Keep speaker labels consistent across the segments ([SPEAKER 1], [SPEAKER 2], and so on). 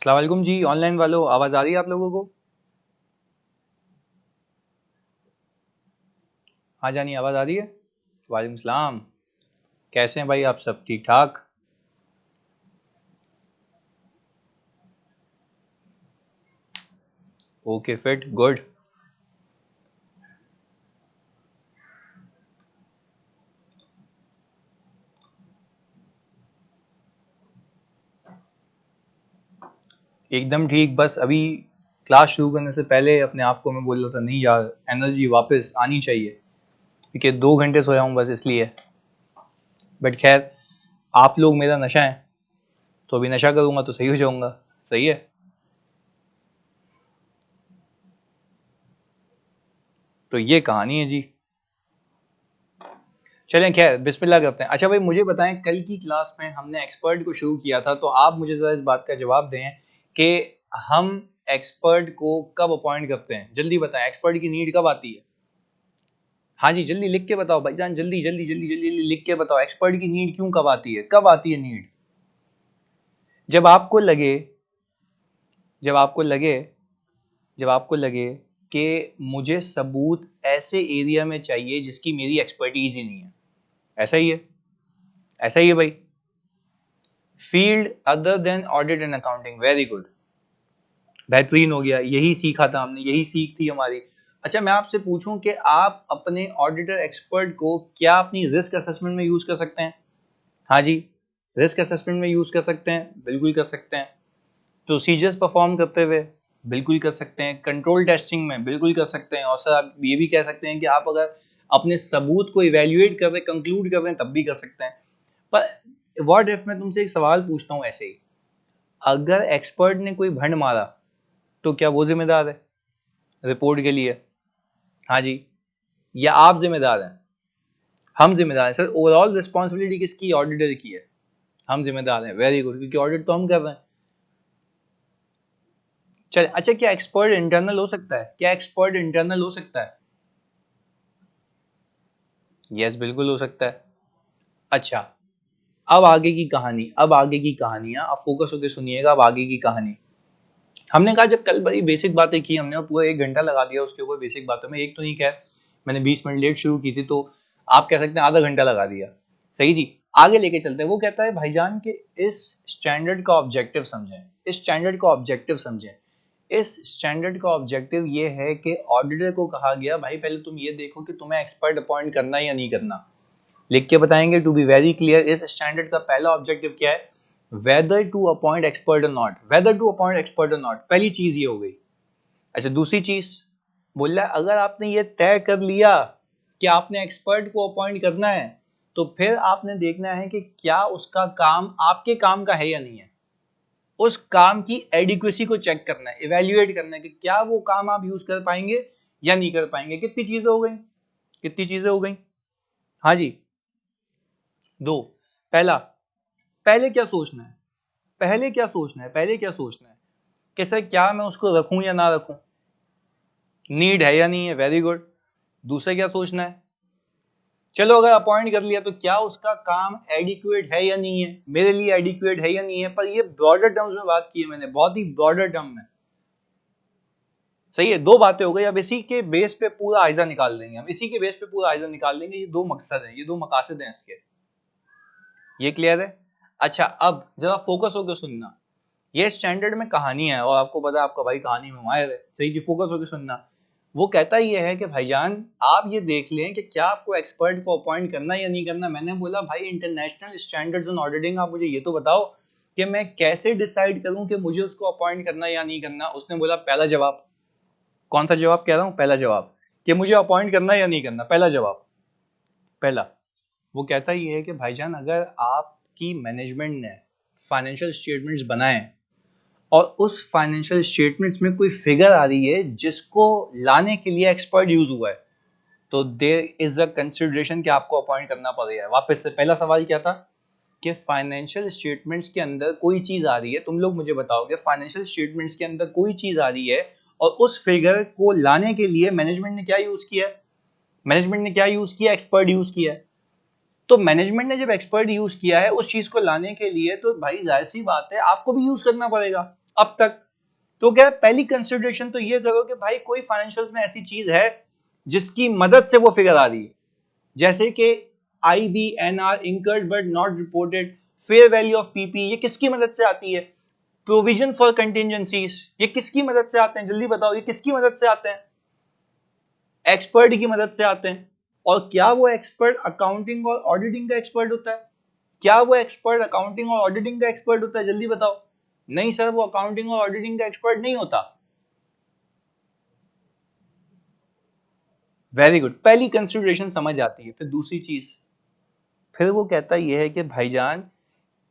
[SPEAKER 1] अस्सलाम वालेकुम जी। ऑनलाइन वालों, आवाज आ रही है आप लोगों को? हाँ जानी, आवाज आ रही है? वालेकुम सलाम। कैसे हैं भाई आप सब? ठीक ठाक? Okay, fit, good. एकदम ठीक। बस अभी क्लास शुरू करने से पहले अपने आप को मैं बोल रहा था, नहीं यार, एनर्जी वापस आनी चाहिए, क्योंकि 2 घंटे सोया हूँ बस इसलिए। बट खैर, आप लोग मेरा नशा है, तो अभी नशा करूंगा तो सही हो जाऊंगा। सही है। तो ये कहानी है जी। चलें, खैर बिस्मिल्लाह करते हैं। अच्छा भाई, मुझे बताएं, कल की क्लास में हमने एक्सपर्ट को शुरू किया था, तो आप मुझे जरा इस बात का जवाब दें कि हम एक्सपर्ट को कब अपॉइंट करते हैं। जल्दी बताएं, एक्सपर्ट की नीड कब आती है? हाँ जी, जल्दी लिख के बताओ भाईजान, जल्दी जल्दी जल्दी जल्दी जल्दी लिख के बताओ, एक्सपर्ट की नीड क्यों कब आती है? कब आती है नीड? जब आपको लगे जब आपको लगे जब आपको लगे कि मुझे सबूत ऐसे एरिया में चाहिए जिसकी मेरी एक्सपर्टीज ही नहीं है। ऐसा ही है, ऐसा ही है भाई। Field other than audit and accounting, very good, बेहतरीन हो गया। यही सीखा था हमने, यही सीख थी हमारी। अच्छा, मैं आपसे पूछूं कि आप अपने ऑडिटर एक्सपर्ट को क्या अपनी रिस्क असेसमेंट में यूज कर सकते हैं? हाँ जी, रिस्क असेसमेंट में यूज कर सकते हैं, बिल्कुल कर सकते हैं। प्रोसीजर्स परफॉर्म करते हुए बिल्कुल कर सकते हैं। कंट्रोल टेस्टिंग में बिल्कुल कर सकते हैं। और सर, आप ये भी कह सकते हैं कि आप अगर अपने सबूत को इवेल्युएट कर रहे, कंक्लूड कर रहे हैं, तब भी कर सकते हैं। पर व्हाट इफ मैं तुमसे एक सवाल पूछता हूं ऐसे ही, अगर एक्सपर्ट ने कोई भंड मारा तो क्या वो जिम्मेदार है रिपोर्ट के लिए? हाँ जी, या आप जिम्मेदार हैं? हम जिम्मेदार हैं सर। ओवरऑल रिस्पॉन्सिबिलिटी किसकी? ऑडिटर की है। हम जिम्मेदार हैं, वेरी गुड, क्योंकि ऑडिट तो हम कर रहे हैं। चल, अच्छा, क्या एक्सपर्ट इंटरनल हो सकता है? क्या एक्सपर्ट इंटरनल हो सकता है? यस, बिल्कुल हो सकता है। अच्छा, अब आगे की कहानी, अब आगे की कहानियां, अब फोकस होकर सुनिएगा। अब आगे की कहानी, हमने कहा जब कल बड़ी बेसिक बातें की हमने, पूरा 1 घंटा लगा दिया उसके ऊपर बेसिक बातों में। एक तो नहीं, खैर मैंने 20 मिनट लेट शुरू की थी, तो आप कह सकते हैं आधा घंटा लगा दिया। सही जी। आगे लेके चलते हैं। वो कहता है भाईजान कि इस स्टैंडर्ड का ऑब्जेक्टिव समझें, इस स्टैंडर्ड का ऑब्जेक्टिव समझें। इस स्टैंडर्ड का ऑब्जेक्टिव ये है कि ऑडिटर को कहा गया, भाई पहले तुम ये देखो कि तुम्हें एक्सपर्ट अपॉइंट करना या नहीं करना। लिख के बताएंगे टू बी वेरी क्लियर। इस स्टैंडर्ड का पहला ऑब्जेक्टिव क्या है? वेदर टू अपॉइंट एक्सपर्ट और not, whether to appoint expert और नॉट, पहली चीज ये हो गई। अच्छा, दूसरी चीज बोल रहा है, अगर आपने ये तय कर लिया कि आपने एक्सपर्ट को अपॉइंट करना है, तो फिर आपने देखना है कि क्या उसका काम आपके काम का है या नहीं है। उस काम की एडिक्वेसी को चेक करना है, इवेल्युएट करना है कि क्या वो काम आप यूज कर पाएंगे या नहीं कर पाएंगे। कितनी चीजें हो गई? कितनी चीजें हो गई? हाँ जी, दो। पहला, पहले क्या सोचना है? पहले क्या सोचना है? पहले क्या सोचना है कि सर क्या मैं उसको रखूं या ना रखूं, नीड है या नहीं है, वेरी गुड। दूसरा क्या सोचना है? चलो अगर अपॉइंट कर लिया तो क्या उसका काम एडिक्वेट है या नहीं है, मेरे लिए एडिक्वेट है या नहीं है। पर ये ब्रॉडर टर्म्स में बात की है मैंने, बहुत ही ब्रॉडर टर्म में। सही है, दो बातें हो गई। अब इसी के बेस पे पूरा आइजा निकाल लेंगे, हम इसी के बेस पे पूरा आइजा निकाल लेंगे। ये दो मकसद है, ये दो मकासद हैं इसके। ये क्लियर है? अच्छा, अब जरा फोकस होकर सुनना। ये स्टैंडर्ड में कहानी है, और आपको पता है आपका भाई कहानी में माहिर है। सही जी, फोकस होकर सुनना। वो कहता ही है कि भाईजान आप ये देख लें कि क्या आपको एक्सपर्ट को अपॉइंट करना या नहीं करना। मैंने बोला भाई इंटरनेशनल स्टैंडर्ड्स ऑन ऑडिटिंग, आप मुझे ये तो बताओ कि मैं कैसे डिसाइड करूं कि मुझे उसको अपॉइंट करना या नहीं करना। उसने बोला पहला जवाब, कौन सा जवाब कह रहा हूं? पहला जवाब, कि मुझे अपॉइंट करना या नहीं करना। पहला जवाब, पहला। वो कहता ही है कि भाईजान अगर आपकी मैनेजमेंट ने फाइनेंशियल स्टेटमेंट्स बनाए और उस फाइनेंशियल स्टेटमेंट्स में कोई फिगर आ रही है जिसको लाने के लिए एक्सपर्ट यूज हुआ है, तो देयर इज अ कंसिडरेशन कि आपको अपॉइंट करना पड़ेगा। वापस से, पहला सवाल क्या था कि फाइनेंशियल स्टेटमेंट्स के अंदर कोई चीज आ रही है, तुम लोग मुझे बताओगे फाइनेंशियल स्टेटमेंट्स के अंदर कोई चीज आ रही है और उस फिगर को लाने के लिए मैनेजमेंट ने क्या यूज किया है? मैनेजमेंट ने क्या यूज किया? एक्सपर्ट यूज किया है। तो मैनेजमेंट ने जब एक्सपर्ट यूज किया है उस चीज को लाने के लिए, तो भाई जाहिर सी बात है आपको भी यूज करना पड़ेगा। अब तक। तो क्या पहली कंसिडरेशन तो ये करो कि भाई कोई फाइनेंशियल्स में ऐसी चीज है जिसकी मदद से वो फिगर आ रही है, जैसे कि IBNR incurred but not reported, fair value of PP, ये किसकी मदद से आती है? प्रोविजन फॉर कंटिजेंसीज, ये किसकी मदद से आते हैं? जल्दी बताओ, ये किसकी मदद से आते हैं? एक्सपर्ट की मदद से आते हैं। और क्या वो एक्सपर्ट अकाउंटिंग और ऑडिटिंग का एक्सपर्ट होता है? क्या वो एक्सपर्ट अकाउंटिंग और ऑडिटिंग का एक्सपर्ट होता है? जल्दी बताओ। नहीं सर, वो अकाउंटिंग और ऑडिटिंग का एक्सपर्ट नहीं होता। वेरी गुड, पहली कंसिडरेशन समझ आती है। फिर दूसरी चीज, फिर वो कहता ये है कि भाईजान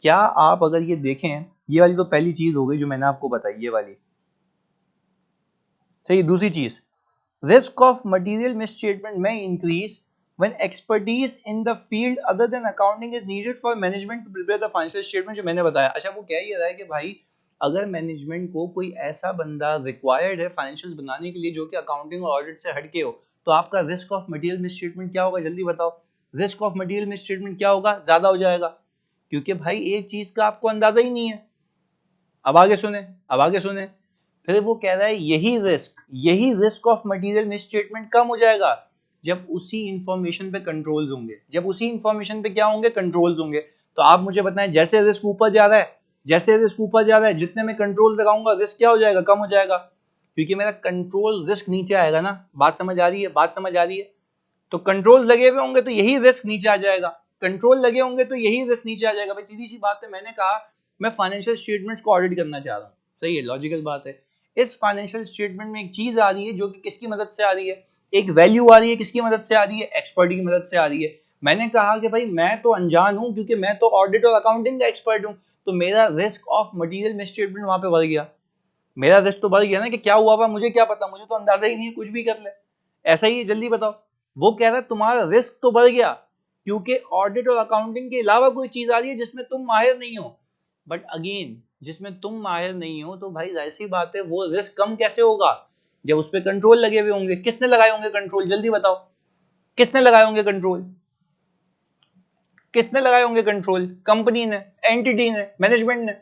[SPEAKER 1] क्या आप अगर ये देखें, ये वाली तो पहली चीज हो गई जो मैंने आपको बताई, ये वाली सही। दूसरी चीज, रिस्क ऑफ मटेरियल मिसस्टेटमेंट में increase when expertise in the field other than accounting is needed for management to prepare the financial statement, जो मैंने बताया। अच्छा, वो कह ये रहा है कि भाई अगर मैनेजमेंट को कोई ऐसा बंदा रिक्वायर्ड है फाइनेंशियल्स बनाने के लिए जो कि अकाउंटिंग और ऑडिट से हटके हो, तो आपका रिस्क ऑफ मटेरियल मिसस्टेटमेंट क्या होगा? जल्दी बताओ। रिस्क ऑफ मटेरियल मिसस्टेटमेंट क्या होगा? ज्यादा हो जाएगा, क्योंकि भाई एक चीज का आपको अंदाजा ही नहीं है। अब आगे सुने, अब आगे सुने। फिर वो कह रहा है यही रिस्क ऑफ मटेरियल मिसस्टेटमेंट कम हो जाएगा जब उसी इंफॉर्मेशन पे कंट्रोल्स होंगे। जब उसी इंफॉर्मेशन पे क्या होंगे? कंट्रोल्स होंगे। तो आप मुझे बताएं, जैसे रिस्क ऊपर जा रहा है, जैसे रिस्क ऊपर जा रहा है, जितने में कंट्रोल लगाऊंगा रिस्क क्या हो जाएगा? कम हो जाएगा, क्योंकि मेरा कंट्रोल रिस्क नीचे आएगा ना। बात समझ आ रही है? बात समझ आ रही है? तो कंट्रोल लगे हुए होंगे तो यही रिस्क नीचे आ जाएगा, कंट्रोल लगे होंगे तो यही रिस्क नीचे आ जाएगा। भाई सीधी सी बात है, मैंने कहा मैं फाइनेंशियल स्टेटमेंट्स को ऑडिट करना चाह रहा हूँ, सही है, लॉजिकल बात है। इस फाइनेंशियल स्टेटमेंट में एक चीज आ रही है जो कि किसकी मदद से आ रही है? एक वैल्यू आ रही है, किसकी मदद से आ रही है? एक्सपर्ट की मदद से आ रही है। मैंने कहा कि भाई मैं तो अनजान हूं, क्योंकि मैं तो ऑडिट और अकाउंटिंग का एक्सपर्ट हूं, तो मेरा रिस्क ऑफ मटेरियल मिसस्टेटमेंट वहां पे बढ़ गया। मेरा रिस्क तो बढ़ गया ना, कि क्या हुआ हुआ मुझे क्या पता, मुझे तो अंदाजा ही नहीं है, कुछ भी कर ले। ऐसा ही है, जल्दी बताओ। वो कह रहा है तुम्हारा रिस्क तो बढ़ गया क्योंकि ऑडिट और अकाउंटिंग के अलावा कोई चीज आ रही है जिसमें तुम माहिर नहीं हो। बट अगेन, जिसमें तुम माहिर नहीं हो तो भाई ऐसी बात है, वो रिस्क कम कैसे होगा? जब उस पर कंट्रोल लगे हुए होंगे। किसने लगाए होंगे कंट्रोल? जल्दी बताओ, किसने लगाए होंगे कंट्रोल? किसने लगाए होंगे कंट्रोल? कंपनी ने, एंटिटी ने, मैनेजमेंट ने।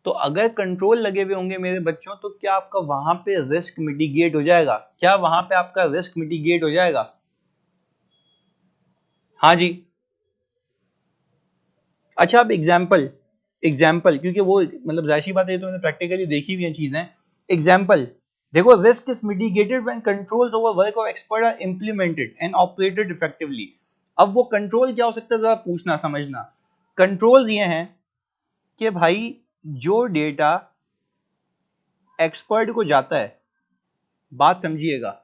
[SPEAKER 1] तो अगर कंट्रोल लगे हुए होंगे मेरे बच्चों, तो क्या आपका वहां पे रिस्क मिटिगेट हो जाएगा? क्या वहां पे आपका रिस्क मिटिगेट हो जाएगा? हाँ जी। अच्छा, अब एग्जाम्पल, एग्जाम्पल क्योंकि वो मतलब जाहिर सी बात है, तो मैंने प्रैक्टिकली देखी हुई चीजें। एग्जाम्पल देखो, risk is mitigated when controls over work of expert are implemented and operated effectively. अब वो कंट्रोल क्या हो सकता है, जरा पूछना समझना। कंट्रोल्स ये हैं कि भाई जो डेटा एक्सपर्ट को जाता है, बात समझिएगा।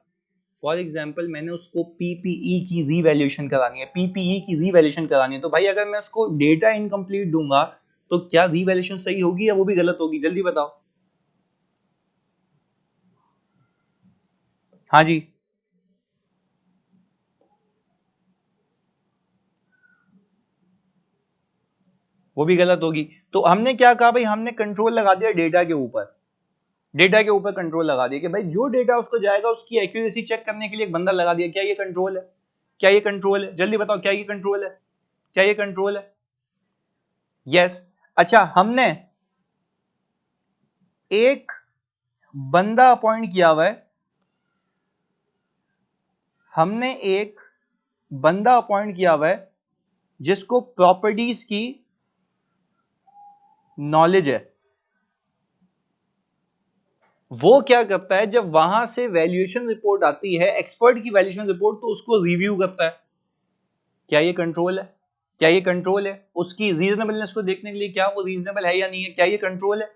[SPEAKER 1] फॉर एग्जाम्पल मैंने उसको पीपीई की रीवैल्यूएशन करानी है, पीपीई की रीवैल्यूएशन करानी है, तो भाई अगर मैं उसको डेटा इनकम्प्लीट दूंगा तो क्या रीवैल्यूएशन सही होगी या वो भी गलत होगी? जल्दी बताओ। हाँ जी। वो भी गलत होगी। तो हमने क्या कहा भाई, हमने कंट्रोल लगा दिया डेटा के ऊपर। डेटा के ऊपर कंट्रोल लगा दिया कि भाई जो डेटा उसको जाएगा उसकी एक्यूरेसी चेक करने के लिए एक बंदा लगा दिया। क्या ये कंट्रोल है? क्या ये कंट्रोल है? जल्दी बताओ, क्या ये कंट्रोल है? क्या ये कंट्रोल है? यस। अच्छा, हमने एक बंदा अपॉइंट किया हुआ है, हमने एक बंदा अपॉइंट किया हुआ है जिसको प्रॉपर्टीज की नॉलेज है। वो क्या करता है, जब वहां से वैल्यूएशन रिपोर्ट आती है, एक्सपर्ट की वैल्यूएशन रिपोर्ट, तो उसको रिव्यू करता है। क्या ये कंट्रोल है? क्या ये कंट्रोल है? उसकी रीजनेबलनेस को देखने के लिए, क्या वो रीजनेबल है या नहीं है, क्या ये कंट्रोल है?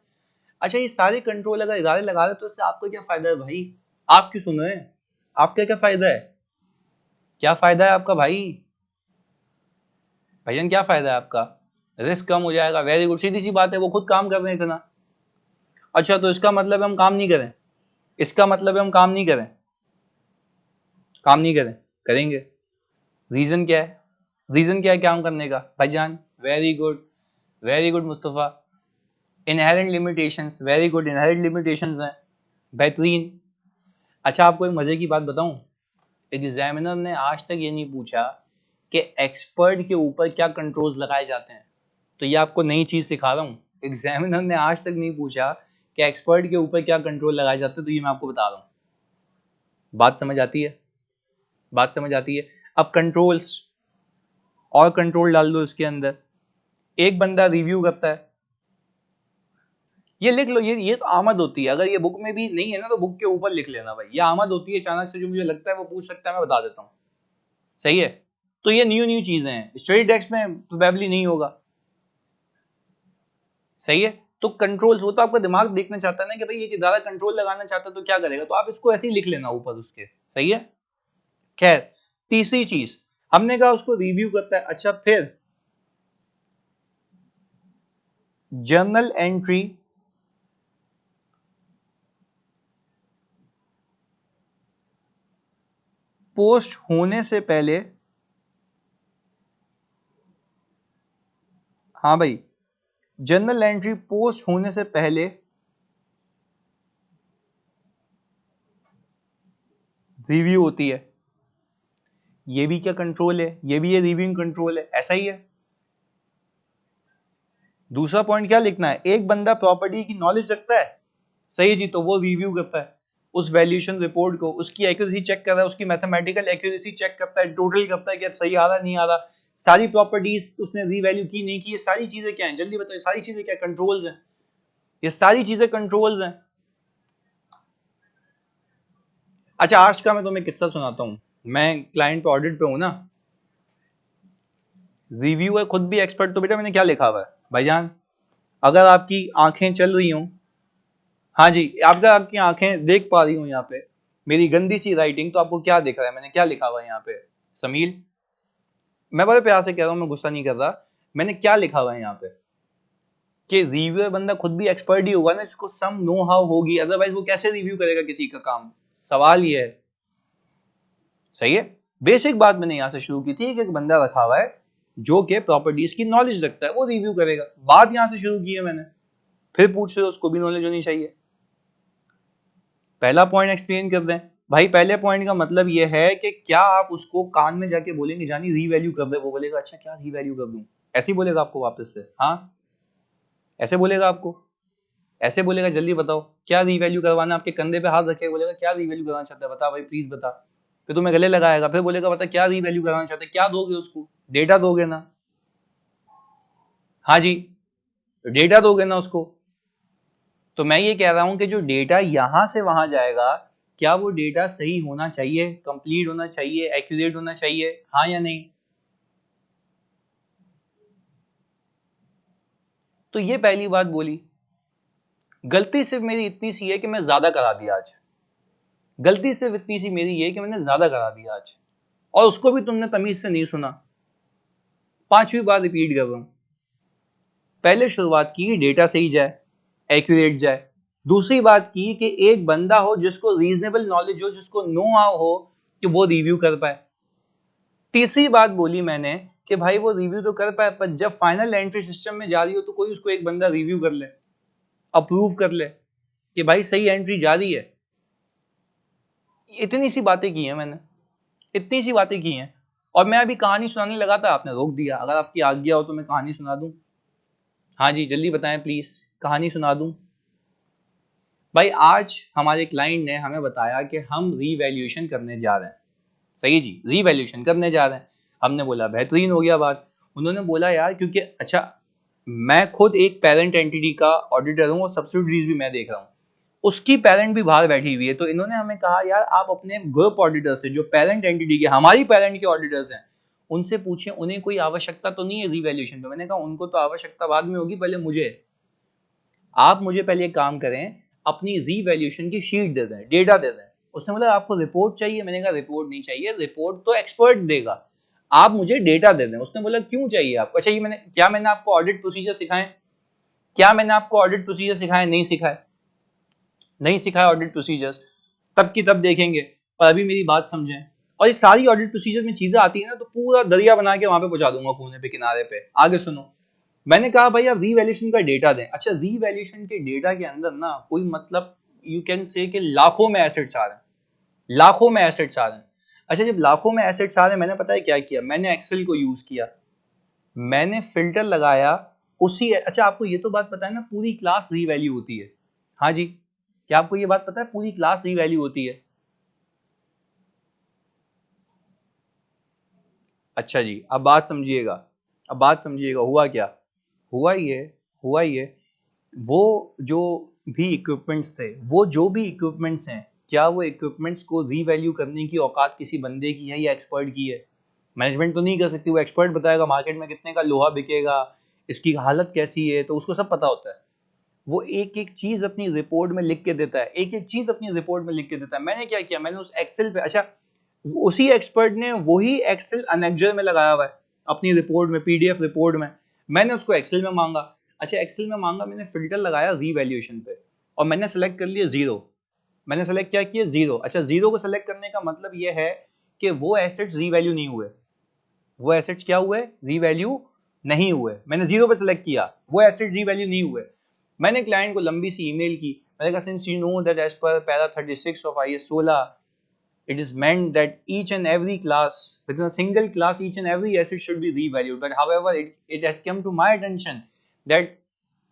[SPEAKER 1] अच्छा, ये सारे कंट्रोल अगर इदारे लगा रहे तो इससे आपका क्या फायदा है भाई? आप क्यों सुन रहे हैं? आपका क्या फायदा है? क्या फायदा है आपका भाई? भाईजान क्या फायदा है आपका? रिस्क कम हो जाएगा, वेरी गुड, सीधी सी बात है, वो खुद काम कर रहे हैं इतना। अच्छा, तो इसका मतलब है हम काम नहीं करें? इसका मतलब है हम काम नहीं करें? काम नहीं करें? करेंगे। रीजन क्या है? रीजन क्या है काम करने का भाईजान? Very good, very good Mustafa. Inherent limitations, very good, inherent limitations हैं, बेहतरीन। अच्छा, आपको एक मजे की बात बताऊं, एग्जामिनर ने आज तक ये नहीं पूछा कि एक्सपर्ट के ऊपर क्या कंट्रोल्स लगाए जाते हैं। तो ये आपको नई चीज सिखा रहा हूं, एग्जामिनर ने आज तक नहीं पूछा कि एक्सपर्ट के ऊपर क्या कंट्रोल लगाए जाते हैं, तो ये मैं आपको बता रहा हूँ। बात समझ आती है? बात समझ आती है? अब कंट्रोल्स और कंट्रोल डाल दो इसके अंदर। एक बंदा रिव्यू करता है, ये लिख लो, ये तो आमद होती है। अगर ये बुक में भी नहीं है ना तो बुक के ऊपर लिख लेना भाई, ये आमद होती है अचानक से, जो मुझे लगता है वो पूछ सकता है, मैं बता देता हूँ। सही है? तो ये न्यू चीजें हैं, स्टडी टेक्स्ट में प्रोबेबली नहीं होगा। सही है? तो कंट्रोल्स हो, तो आपका दिमाग देखना चाहता है ना कि भाई ये ज्यादा कंट्रोल लगाना चाहता है तो क्या करेगा, तो आप इसको ऐसे ही लिख लेना ऊपर उसके। सही है? खैर, तीसरी चीज हमने कहा उसको रिव्यू करता है। अच्छा, फिर जर्नल एंट्री पोस्ट होने से पहले, हाँ भाई, जर्नल एंट्री पोस्ट होने से पहले रिव्यू होती है। ये भी क्या कंट्रोल है, ये भी ये रिव्यूइंग कंट्रोल है, ऐसा ही है। दूसरा पॉइंट क्या लिखना है, एक बंदा प्रॉपर्टी की नॉलेज रखता है, सही जी, तो वो रिव्यू करता है उस वैल्यूएशन रिपोर्ट को, उसकी एक्यूरेसी चेक कर रहा है, उसकी मैथमेटिकल एक्यूरेसी चेक करता है, टोटल करता है कि सही आ रहा नहीं आ रहा, सारी प्रॉपर्टीज उसने रीवैल्यू की नहीं की, ये सारी चीजें क्या हैं, जल्दी बताओ, सारी चीजें क्या कंट्रोल्स हैं, ये सारी चीजें कंट्रोल्स हैं। अच्छा, आज का मैं तुम्हें किस्सा सुनाता हूं, मैं क्लाइंट पे ऑडिट पे हूं ना, रिव्यू है, खुद भी एक्सपर्ट, तो बेटा मैंने क्या लिखा हुआ है भाईजान, अगर आपकी आंखें चल रही हूं, हाँ जी, आपकी आंखें देख पा रही हूं यहाँ पे मेरी गंदी सी राइटिंग, तो आपको क्या दिख रहा है, मैंने क्या लिखा हुआ है यहाँ पे समील, मैं बड़े प्यार से कह रहा हूँ, मैं गुस्सा नहीं कर रहा, मैंने क्या लिखा हुआ है यहाँ पे कि रिव्यूअर बंदा खुद भी एक्सपर्ट ही होगा ना, इसको सम नो हाउ होगी, अदरवाइज वो कैसे रिव्यू करेगा किसी का काम, सवाल ये है। सही है? बेसिक बात मैंने यहाँ से शुरू की थी कि एक बंदा रखा हुआ है जो कि प्रॉपर्टीज की नॉलेज रखता है, वो रिव्यू करेगा, बात यहाँ से शुरू की है मैंने, फिर पूछ रहे हो उसको भी नॉलेज होनी चाहिए। पहला पॉइंट एक्सप्लेन कर दें भाई, पहले पॉइंट का मतलब ये है कि क्या आप उसको कान में जाके बोलेंगे जानी रीवैल्यू कर दे, वो बोलेगा अच्छा क्या रीवैल्यू कर दूं, ऐसे ही बोलेगा आपको वापस से, हाँ ऐसे बोलेगा आपको, ऐसे बोलेगा जल्दी बताओ क्या रीवैल्यू करवाना, आपके कंधे पे हाथ रखेगा, बोलेगा क्या रीवैल्यू करवाना चाहता है बता भाई प्लीज बता, फिर तुम्हें गले लगाएगा, फिर बोलेगा बता क्या रीवैल्यू करवाना चाहते हैं, क्या दोगे उसको, डेटा दोगे ना, हाँ जी, डेटा दोगे ना उसको। तो मैं ये कह रहा हूं कि जो डेटा यहां से वहां जाएगा, क्या वो डेटा सही होना चाहिए, कंप्लीट होना चाहिए, एक्यूरेट होना चाहिए, हाँ या नहीं। तो ये पहली बात बोली। गलती सिर्फ मेरी इतनी सी है कि मैं ज्यादा करा दिया आज, गलती सिर्फ इतनी सी मेरी ये कि मैंने ज्यादा करा दिया आज, और उसको भी तुमने तमीज से नहीं सुना। पांचवी बार रिपीट कर रहा हूं, पहले शुरुआत की डेटा सही जाए, एक्यूरेट जाए, दूसरी बात की कि एक बंदा हो जिसको रीजनेबल नॉलेज हो, जिसको नो हाउ हो कि वो रिव्यू कर पाए, तीसरी बात बोली मैंने कि भाई वो रिव्यू तो कर पाए, पर जब फाइनल एंट्री सिस्टम में जा रही हो तो कोई उसको एक बंदा रिव्यू कर ले, अप्रूव कर ले कि भाई सही एंट्री जा रही है। इतनी सी बातें की हैं मैंने, इतनी सी बातें की हैं, और मैं अभी कहानी सुनाने लगा था, आपने रोक दिया। अगर आपकी आज्ञा हो तो मैं कहानी सुना दूं? हाँ जी, जल्दी बताएं प्लीज, कहानी सुना दूं? भाई आज हमारे क्लाइंट ने हमें बताया कि हम रीवैल्यूएशन करने जा रहे हैं, सही जी, रीवैल्यूएशन करने जा रहे हैं। हमने बोला बेहतरीन हो गया बात। उन्होंने बोला यार, क्योंकि अच्छा मैं खुद एक पेरेंट एंटिटी का ऑडिटर हूँ और सब्सिडीज भी मैं देख रहा हूँ, उसकी पेरेंट भी बाहर बैठी हुई है, तो इन्होंने हमें कहा यार आप अपने ग्रुप ऑडिटर से, जो पेरेंट एंटिटी के, हमारी पेरेंट के ऑडिटर्स हैं, उनसे पूछिए उन्हें कोई आवश्यकता तो नहीं है रीवैल्यूएशन पे। मैंने कहा उनको तो आवश्यकता बाद में होगी, पहले मुझे, आप मुझे पहले एक काम करें, अपनी रीवैल्यूएशन की शीट दे दें, डेटा दे दें। उसने बोला आपको रिपोर्ट चाहिए, मैंने कहा रिपोर्ट नहीं चाहिए, रिपोर्ट तो एक्सपर्ट देगा, आप मुझे डेटा दे दें। उसने बोला क्यों चाहिए आपको? अच्छा, ये मैंने आपको ऑडिट प्रोसीजर सिखाएं? क्या मैंने आपको ऑडिट प्रोसीजर सिखाए? नहीं सिखाए, नहीं सिखाया ऑडिट प्रोसीजर्स, तब की तब देखेंगे, पर अभी मेरी बात समझें। और ये सारी ऑडिट प्रोसीजर में चीजें आती है ना, तो पूरा दरिया बना के वहां पे पहुंचा दूंगा, कोने पे, किनारे पे। आगे सुनो, मैंने कहा भाई आप रीवैल्यूएशन का डेटा दें। अच्छा, रीवैल्यूएशन के डेटा के अंदर ना कोई मतलब यू कैन से कि लाखों में एसेट्स आ रहे हैं, लाखों में एसेट्स आ रहे हैं। अच्छा, जब लाखों में एसेट्स आ रहे हैं, मैंने पता है क्या किया, मैंने एक्सेल को यूज किया, मैंने फिल्टर लगाया उसी, अच्छा आपको ये तो बात पता है ना पूरी क्लास रीवैल्यू होती है। हाँ जी, क्या आपको ये बात पता है पूरी क्लास रीवैल्यू होती है? अच्छा जी, अब बात समझिएगा, अब बात समझिएगा, हुआ क्या, हुआ ये, हुआ ये, वो जो भी इक्विपमेंट्स थे, वो जो भी इक्विपमेंट्स हैं, क्या वो इक्विपमेंट्स को रीवैल्यू करने की औकात किसी बंदे की है या एक्सपर्ट की है? मैनेजमेंट तो नहीं कर सकती, वो एक्सपर्ट बताएगा मार्केट में कितने का लोहा बिकेगा, इसकी हालत कैसी है, तो उसको सब पता होता है। वो एक एक चीज अपनी रिपोर्ट में लिख के देता है, एक एक चीज अपनी रिपोर्ट में लिख के देता है। मैंने क्या किया, मैंने उस एक्सेल पे, अच्छा उसी एक्सपर्ट ने वही एक्सेल अनेक्जर में लगाया हुआ है अपनी रिपोर्ट में, पीडीएफ रिपोर्ट में, मैंने उसको एक्सेल में मांगा। अच्छा एक्सेल में मांगा, मैंने फिल्टर लगाया रीवैल्यूएशन पे और मैंने सेलेक्ट कर लिया जीरो। मैंने सेलेक्ट क्या किया, जीरो। अच्छा जीरो को सेलेक्ट करने का मतलब ये है कि वो एसेट्स रीवैल्यू नहीं हुए, वो एसेट्स क्या हुए, रीवैल्यू नहीं हुए। मैंने जीरो पे सेलेक्ट किया, वो एसेट रीवैल्यू नहीं हुए। मैंने क्लाइंट को लंबी सी ईमेल की, मैंने कहा since you know that as per para 36 of IAS 16 it is meant that each and every class, within a single class, each and every asset should be revalued. But however, it has come to my attention that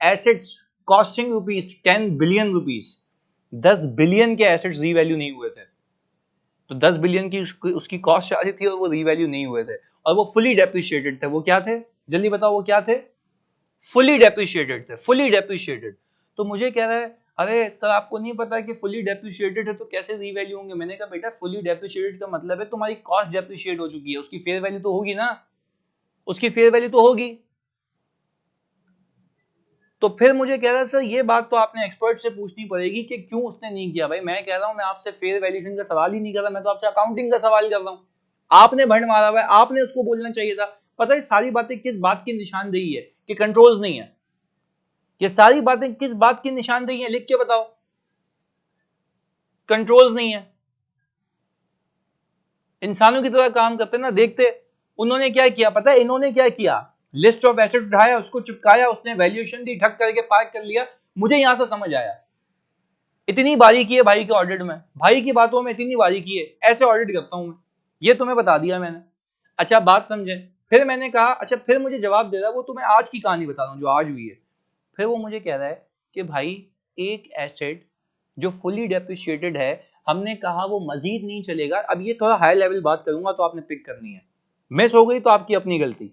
[SPEAKER 1] assets costing rupees 10 billion rupees, 10 billion के assets revalue नहीं हुए थे। तो 10 billion की उसकी cost आ रही थी और वो रीवैल्यू नहीं हुए थे, और वो फुली डेप्रिशिएटेड थे। वो क्या थे, जल्दी बताओ वो क्या थे, फुली डेप्रिशिएटेड थे, फुली डेप्रिशिएटेड। तो मुझे कह रहा है अरे सर आपको नहीं पता कि फुली डेप्रिशिएटेड है तो कैसे रीवैल्यू होंगे? मैंने कहा बेटा फुली डेप्रिशिएटेड का मतलब है तुम्हारी कॉस्ट डेप्रिशिएट हो चुकी है, उसकी फेयर वैल्यू तो होगी ना, उसकी फेयर वैल्यू तो होगी। तो फिर मुझे कह रहा है सर ये बात तो आपने एक्सपर्ट से पूछनी पड़ेगी कि क्यों उसने नहीं किया। भाई मैं कह रहा हूं मैं आपसे फेयर वैल्यूएशन का सवाल ही नहीं कर रहा, मैं तो आपसे अकाउंटिंग का सवाल कर रहा हूं। आपने भंड मारा हुआ है, आपने उसको बोलना चाहिए था। पता है सारी बातें किस बात की निशानदेही है कि कंट्रोल्स नहीं है, ये सारी बातें किस बात की निशानदेही है, लिख के बताओ। कंट्रोल्स नहीं है, इंसानों की तरह काम करते ना, देखते। उन्होंने क्या किया पता है, इन्होंने क्या किया, लिस्ट ऑफ एसेट उठाया, उसको चिपकाया, उसने वैल्यूएशन दी, ठक करके पार्क कर लिया। मुझे यहां से समझ आया इतनी बारीकी है भाई के ऑडिट में, भाई की बातों में इतनी बारीकी है, ऐसे ऑडिट करता हूं मैं, ये तुम्हें बता दिया मैंने। अच्छा बात समझे, फिर मैंने कहा अच्छा, फिर मुझे जवाब दे रहा है वो, तुम्हें आज की कहानी बता रहा हूं जो आज हुई है। फिर वो मुझे कह रहा है कि भाई एक एसेट जो फुली डेप्रिशिएटेड है, हमने कहा वो मजीद नहीं चलेगा। अब ये थोड़ा हाई लेवल बात करूंगा तो आपने पिक करनी है, मिस हो गई तो आपकी अपनी गलती।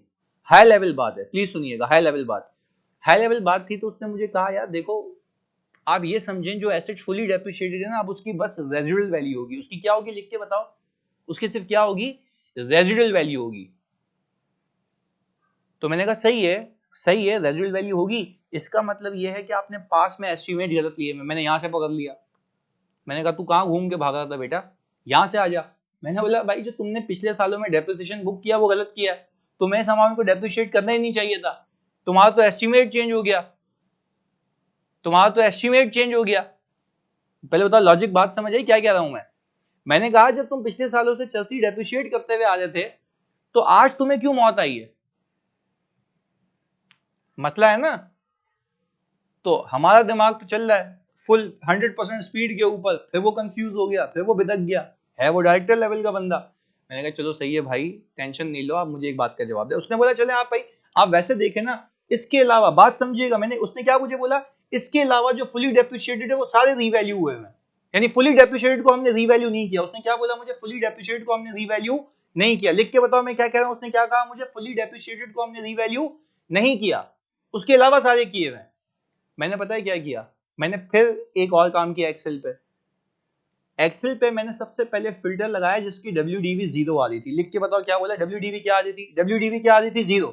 [SPEAKER 1] हाई लेवल बात है, प्लीज सुनिएगा, हाई लेवल बात, हाई लेवल बात थी। तो उसने मुझे कहा यार देखो आप ये समझें जो एसेट फुली डेप्रिशिएटेड है ना, अब उसकी बस रेजिडुअल वैल्यू होगी। उसकी क्या होगी लिख के बताओ, उसकी सिर्फ क्या होगी, रेजिडुअल वैल्यू होगी। तो मैंने कहा सही है, सही है, रेजिडुअल वैल्यू होगी। इसका मतलब यह है कि आपने पास में एस्टिमेट गलत लिए। मैंने यहां से पकड़ लिया, मैंने कहा तू कहां घूम के भाग रहा था बेटा, यहां से आ जा। मैंने बोला भाई जो तुमने पिछले सालों में डेप्रिसिएशन बुक किया वो गलत किया, तुम्हें इस अमाउंट को डेप्रिशिएट करना ही नहीं चाहिए था, तुम्हारा तो एस्टिमेट चेंज हो गया, तुम्हारा तो एस्टिमेट चेंज हो गया। पहले बताओ लॉजिक बात समझ आई क्या कह रहा हूं मैं? मैंने कहा जब तुम पिछले सालों से चर्सी डेप्रिशिएट करते हुए आ रहे थे तो आज तुम्हें क्यों मौत आई है, मसला है ना। तो हमारा दिमाग तो चल रहा है फुल 100% स्पीड के ऊपर, फिर वो कंफ्यूज हो गया, फिर वो बिदक गया, है वो डायरेक्टर लेवल का बंदा। मैंने कहा चलो सही है भाई टेंशन नहीं लो, आप मुझे एक बात का जवाब दे। उसने बोला चले आप भाई आप वैसे देखें ना, इसके अलावा बात समझिएगा, मैंने उसने क्या मुझे बोला, इसके अलावा जो फुली डेप्रिशिएटेड है वो सारे रीवैल्यू हुए हैं, यानी फुली डेप्रिशिएटेड को हमने रीवैल्यू नहीं किया। उसने क्या बोला मुझे, फुली डेप्रिशिएटेड को हमने रीवैल्यू नहीं किया। लिख के बताओ मैं क्या कह रहा हूं, उसने क्या कहा मुझे, फुली डेप्रिशिएटेड को हमने रीवैल्यू नहीं किया, उसके अलावा सारे किए हुए। मैंने पता है क्या किया, मैंने फिर एक और काम किया एक्सेल पे। एक्सेल पे मैंने सबसे पहले फिल्टर लगाया जिसकी WDV जीरो आ रही थी। लिख के बताओ क्या बोला, WDV क्या आ रही थी, WDV क्या आ रही थी, जीरो।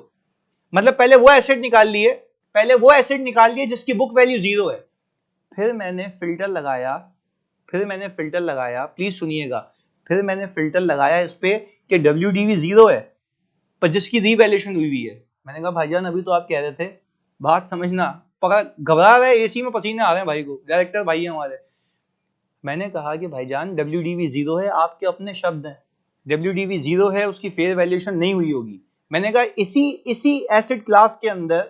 [SPEAKER 1] मतलब पहले वो एसेट निकाल लिए, पहले वो एसेट निकाल लिए जिसकी बुक वैल्यू जीरो है। फिर मैंने फिल्टर लगाया, फिर मैंने फिल्टर लगाया, प्लीज सुनिएगा, फिर मैंने फिल्टर लगाया इस पे कि WDV जीरो है पर जिसकी रीवैल्यूएशन हुई है। मैंने कहा भाईजान अभी तो आप कह रहे थे, बात समझना, पकड़ घबरा रहे, एसी में पसीने आ रहे हैं भाई को, डायरेक्टर भाई है हमारे। मैंने कहा कि भाईजान WDV जीरो है, आपके अपने शब्द हैं, WDV जीरो है, उसकी फेयर वैल्यूएशन नहीं हुई होगी। मैंने कहा इसी इसी एसेट क्लास के अंदर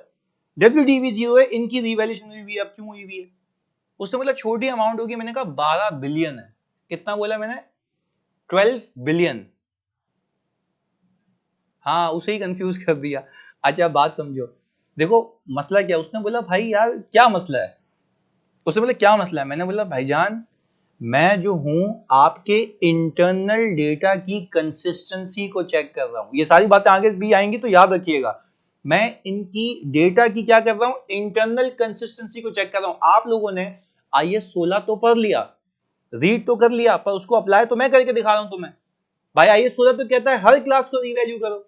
[SPEAKER 1] WDV जीरो है, इनकी रीवैल्यूएशन हुई हुई है, अब क्यों हुई हुई है? उसने बोला छोटी अमाउंट होगी। मैंने कहा 12 बिलियन है। कितना बोला मैंने, 12 बिलियन। हाँ उसे ही कंफ्यूज कर दिया। अच्छा बात समझो, देखो मसला क्या, उसने बोला भाई यार क्या मसला है, उसने बोला क्या मसला है, मैंने बोला भाईजान मैं जो हूं आपके इंटरनल डेटा की कंसिस्टेंसी को चेक कर रहा हूं। ये सारी बातें आगे भी आएंगी तो याद रखिएगा, मैं इनकी डेटा की क्या कर रहा हूं, इंटरनल कंसिस्टेंसी को चेक कर रहा हूं। आप लोगों ने IAS 16 तो पढ़ लिया, रीड तो कर लिया, पर उसको अप्लाई तो मैं करके दिखा रहा हूं तुम्हें। भाई IAS 16 तो कहता है हर क्लास को रीवैल्यू करो।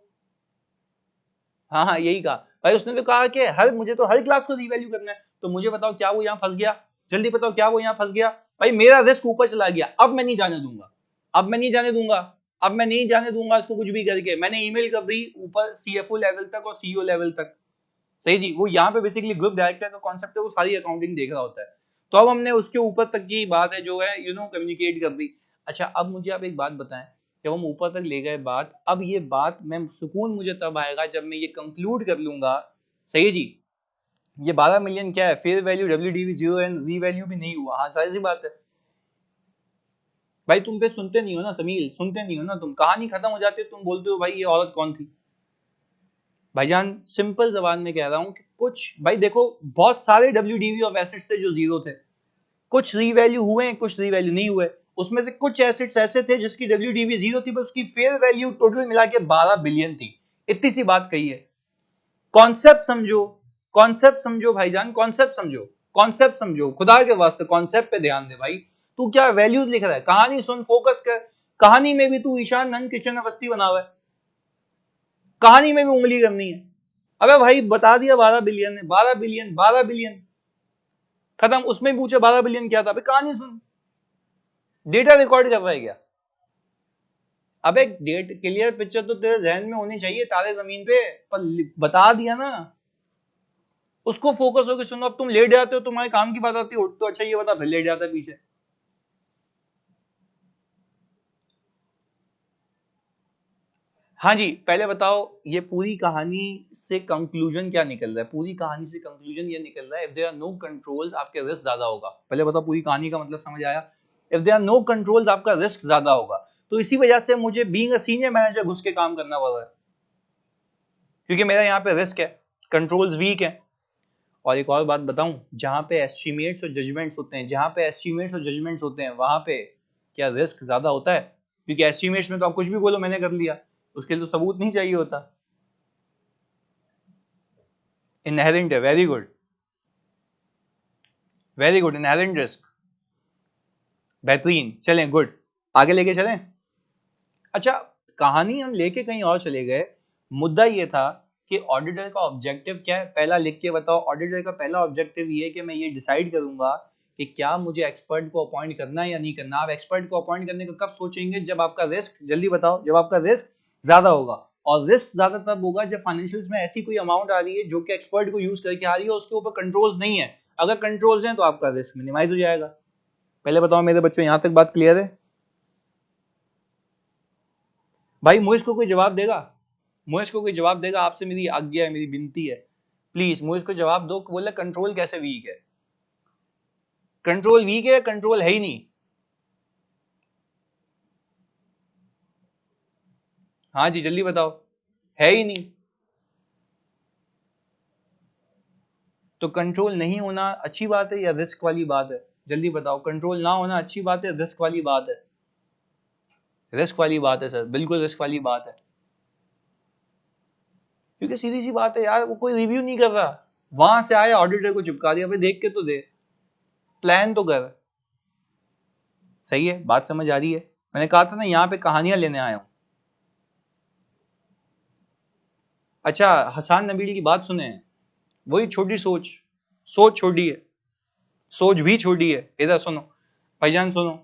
[SPEAKER 1] हाँ हाँ यही कहा भाई, उसने तो कहा कि मुझे तो हर क्लास को रीवैल्यू करना है। तो मुझे बताओ क्या वो यहां फंस गया, जल्दी बताओ क्या वो यहां फंस गया। भाई मेरा रिस्क ऊपर चला गया, अब मैं नहीं जाने दूंगा, अब मैं नहीं जाने दूंगा, अब मैं नहीं जाने दूंगा इसको कुछ भी करके। मैंने ईमेल कर दी ऊपर CFO लेवल तक और CEO लेवल तक। सही जी, वो यहाँ पे बेसिकली ग्रुप डायरेक्टर का कॉन्सेप्ट है, वो सारी अकाउंटिंग देख रहा होता है। तो अब हमने उसके ऊपर तक की बात है जो है कम्युनिकेट कर दी। अच्छा अब मुझे आप एक बात बताएं, जब हम ऊपर तक ले गए बात, अब ये बात मैं सुकून मुझे तब आएगा जब मैं ये कंक्लूड कर लूंगा। सही जी, ये 12 मिलियन क्या है, fair value WDV 0 and re value भी नहीं हुआ। हाँ सारी सी बात है भाई, तुम पे सुनते नहीं हो ना समील, सुनते नहीं हो ना तुम, कहानी खत्म हो जाती है तुम बोलते हो भाई ये औरत कौन थी। भाईजान सिंपल जबान में कह रहा हूं कि कुछ भाई देखो बहुत सारे WDV ऑफ एसेट्स थे जो जीरो थे, कुछ रीवैल्यू हुए कुछ रीवैल्यू नहीं हुए। उसमें से कुछ एसेट्स ऐसे थे जिसकी WDV 0 थी पर उसकी फेयर वैल्यू टोटल मिला के 12 बिलियन थी। इतनी सी बात कही है। कॉन्सेप्ट समझो, कॉन्सेप्ट समझो भाईजान, कॉन्सेप्ट समझो, कॉन्सेप्ट समझो, खुदा के वास्ते कॉन्सेप्ट पे ध्यान दे भाई। तू क्या वैल्यूज लिख रहा है, कहानी सुन, फोकस कर। कहानी में भी तू ईशान नंद किचन अवस्थी बना हुआ है, कहानी में भी उंगली करनी है। अबे भाई बता दिया 12 बिलियन है, 12 बिलियन, 12 बिलियन खत्म। उसमें पूछे 12 बिलियन क्या था, अबे कहानी सुन, डेटा रिकॉर्ड कर रहा है क्या। अबे डेट क्लियर पिक्चर तो तेरे जहन में होनी चाहिए तारे जमीन पे, पर बता दिया ना, उसको फोकस होकर सुनो। अब तुम लेट जाते हो, तुम्हारे काम की बात आती है, तो अच्छा ये बता फिर लेट जाता है पीछे। हाँ जी पहले बताओ ये पूरी कहानी से कंक्लूजन क्या निकल रहा है, पूरी कहानी से कंक्लूजन ये निकल रहा है if there are no controls आपके रिस्क ज्यादा होगा। पहले बताओ पूरी कहानी का मतलब समझ आया, if there are no controls आपका रिस्क ज्यादा होगा। तो इसी वजह से मुझे बीइंग अ सीनियर मैनेजर घुस के काम करना पड़ रहा है, क्योंकि मेरा यहाँ पे रिस्क है, कंट्रोल्स वीक है। और एक और बात बताऊं, जहां पे एस्टिमेट्स और जजमेंट्स होते हैं, जहां पे एस्टिमेट्स और जजमेंट्स होते हैं वहां पे क्या रिस्क ज्यादा होता है, क्योंकि एस्टिमेट्स में तो आप कुछ भी बोलो मैंने कर लिया, उसके लिए तो सबूत नहीं चाहिए होता। इनहेरेंट है, very good, very good, inherent risk, बेहतरीन, चलें गुड, आगे लेके चलें। अच्छा कहानी हम लेके कहीं और चले गए, मुद्दा ये था कि ऑडिटर का ऑब्जेक्टिव क्या है, पहला लिख के बताओ। ऑडिटर का पहला ऑब्जेक्टिव ये है कि मैं ये डिसाइड करूंगा कि क्या मुझे एक्सपर्ट को अपॉइंट करना है या नहीं करना। आप एक्सपर्ट को अपॉइंट करने का कब सोचेंगे, जब आपका रिस्क, जल्दी बताओ, जब आपका रिस्क ज्यादा होगा। और रिस्क ज्यादा तब होगा जब फाइनेंशियल्स में ऐसी कोई अमाउंट आ रही है जो कि एक्सपर्ट को यूज करके आ रही है, उसके ऊपर कंट्रोल्स नहीं है। अगर कंट्रोल्स हैं तो आपका रिस्क मिनिमाइज हो जाएगा। पहले बताओ मेरे बच्चों, यहां तक बात क्लियर है। भाई मुझे को कोई जवाब देगा, मुझे को कोई जवाब देगा, आपसे मेरी आज्ञा है, मेरी विनती है, प्लीज मुझे को जवाब दो। बोले कंट्रोल कैसे वीक है, कंट्रोल वीक है, कंट्रोल है ही नहीं। हाँ जी जल्दी बताओ, है ही नहीं। तो कंट्रोल नहीं होना अच्छी बात है या रिस्क वाली बात है, जल्दी बताओ। कंट्रोल ना होना अच्छी बात है, रिस्क वाली बात है। रिस्क वाली बात है सर, बिल्कुल रिस्क वाली बात है, क्योंकि सीधी सी बात है यार, वो कोई रिव्यू नहीं कर रहा, वहां से आया ऑडिटर को चिपका दिया, भाई देख के तो दे, प्लान तो कर। सही है, बात समझ आ रही है। मैंने कहा था ना यहाँ पे कहानियां लेने आया हूं। अच्छा हसान नबील की बात सुने, वही छोटी सोच, सोच छोटी है, सोच भी छोटी है। इधर सुनो भाईजान, सुनो,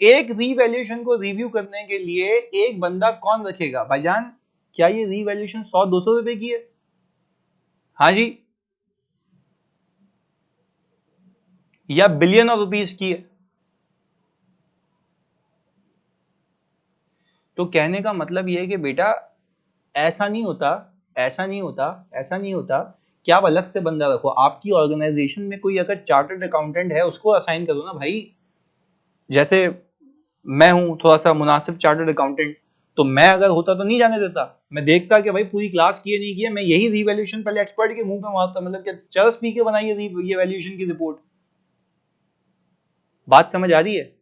[SPEAKER 1] एक रीवैल्यूएशन को रिव्यू करने के लिए एक बंदा कौन रखेगा भाईजान। क्या ये रीवैल्यूएशन 100-200 रुपए की है? हाँ जी, या बिलियन ऑफ रुपीस की है? तो कहने का मतलब ये है कि बेटा ऐसा नहीं होता, ऐसा नहीं होता, ऐसा नहीं होता कि आप अलग से बंदा रखो। आपकी ऑर्गेनाइजेशन में कोई अगर चार्टर्ड अकाउंटेंट है उसको असाइन करो ना भाई। जैसे मैं हूं थोड़ा सा मुनासिब चार्टर्ड अकाउंटेंट, तो मैं अगर होता तो नहीं जाने देता, मैं देखता कि भाई पूरी क्लास की नहीं किया, मैं यही रीवैल्यूएशन पहले एक्सपर्ट के मुंह पे मारता, मतलब क्या चरस पी के बनाई है ये वैल्यूएशन की रिपोर्ट। बात समझ आ रही है?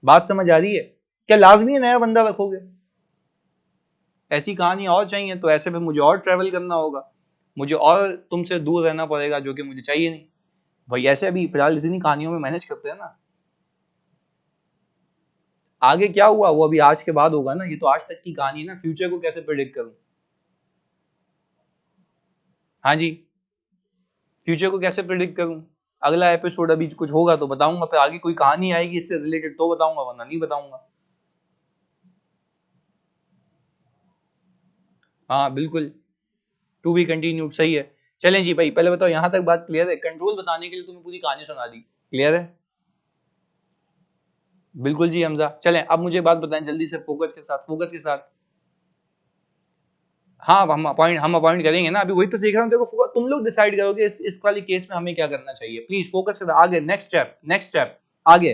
[SPEAKER 1] बात समझ आ रही है? क्या लाजमी है नया बंदा रखोगे? ऐसी कहानी और चाहिए तो ऐसे में मुझे और ट्रेवल करना होगा, मुझे और तुमसे दूर रहना पड़ेगा, जो कि मुझे चाहिए नहीं भाई। ऐसे अभी फिलहाल इतनी कहानियों में मैनेज करते हैं ना, आगे क्या हुआ वो अभी आज के बाद होगा ना, ये तो आज तक की कहानी है ना, फ्यूचर को कैसे प्रिडिक्ट करूं? हाँ जी, फ्यूचर को कैसे प्रिडिक्ट करूं? अगला एपिसोड अभी कुछ होगा तो बताऊंगा, फिर आगे कोई कहानी आएगी इससे रिलेटेड तो बताऊंगा, वरना नहीं बताऊंगा। हाँ बिल्कुल, टू बी कंटिन्यूड, सही है। चलें जी भाई, पहले बताओ यहां तक बात क्लियर है? कंट्रोल बताने के लिए तुम्हें पूरी कहानी सुना दी, क्लियर है? बिल्कुल जी हमजा। चलें अब मुझे बात बताएं जल्दी से, फोकस के साथ, फोकस के साथ। हाँ हम अपॉइंट करेंगे ना, अभी वही तो देख रहा हूँ। देखो तुम लोग डिसाइड करोगे इस वाली केस में हमें क्या करना चाहिए। प्लीज फोकस के साथ आगे, नेक्स्ट स्टेप, नेक्स्ट स्टेप आगे।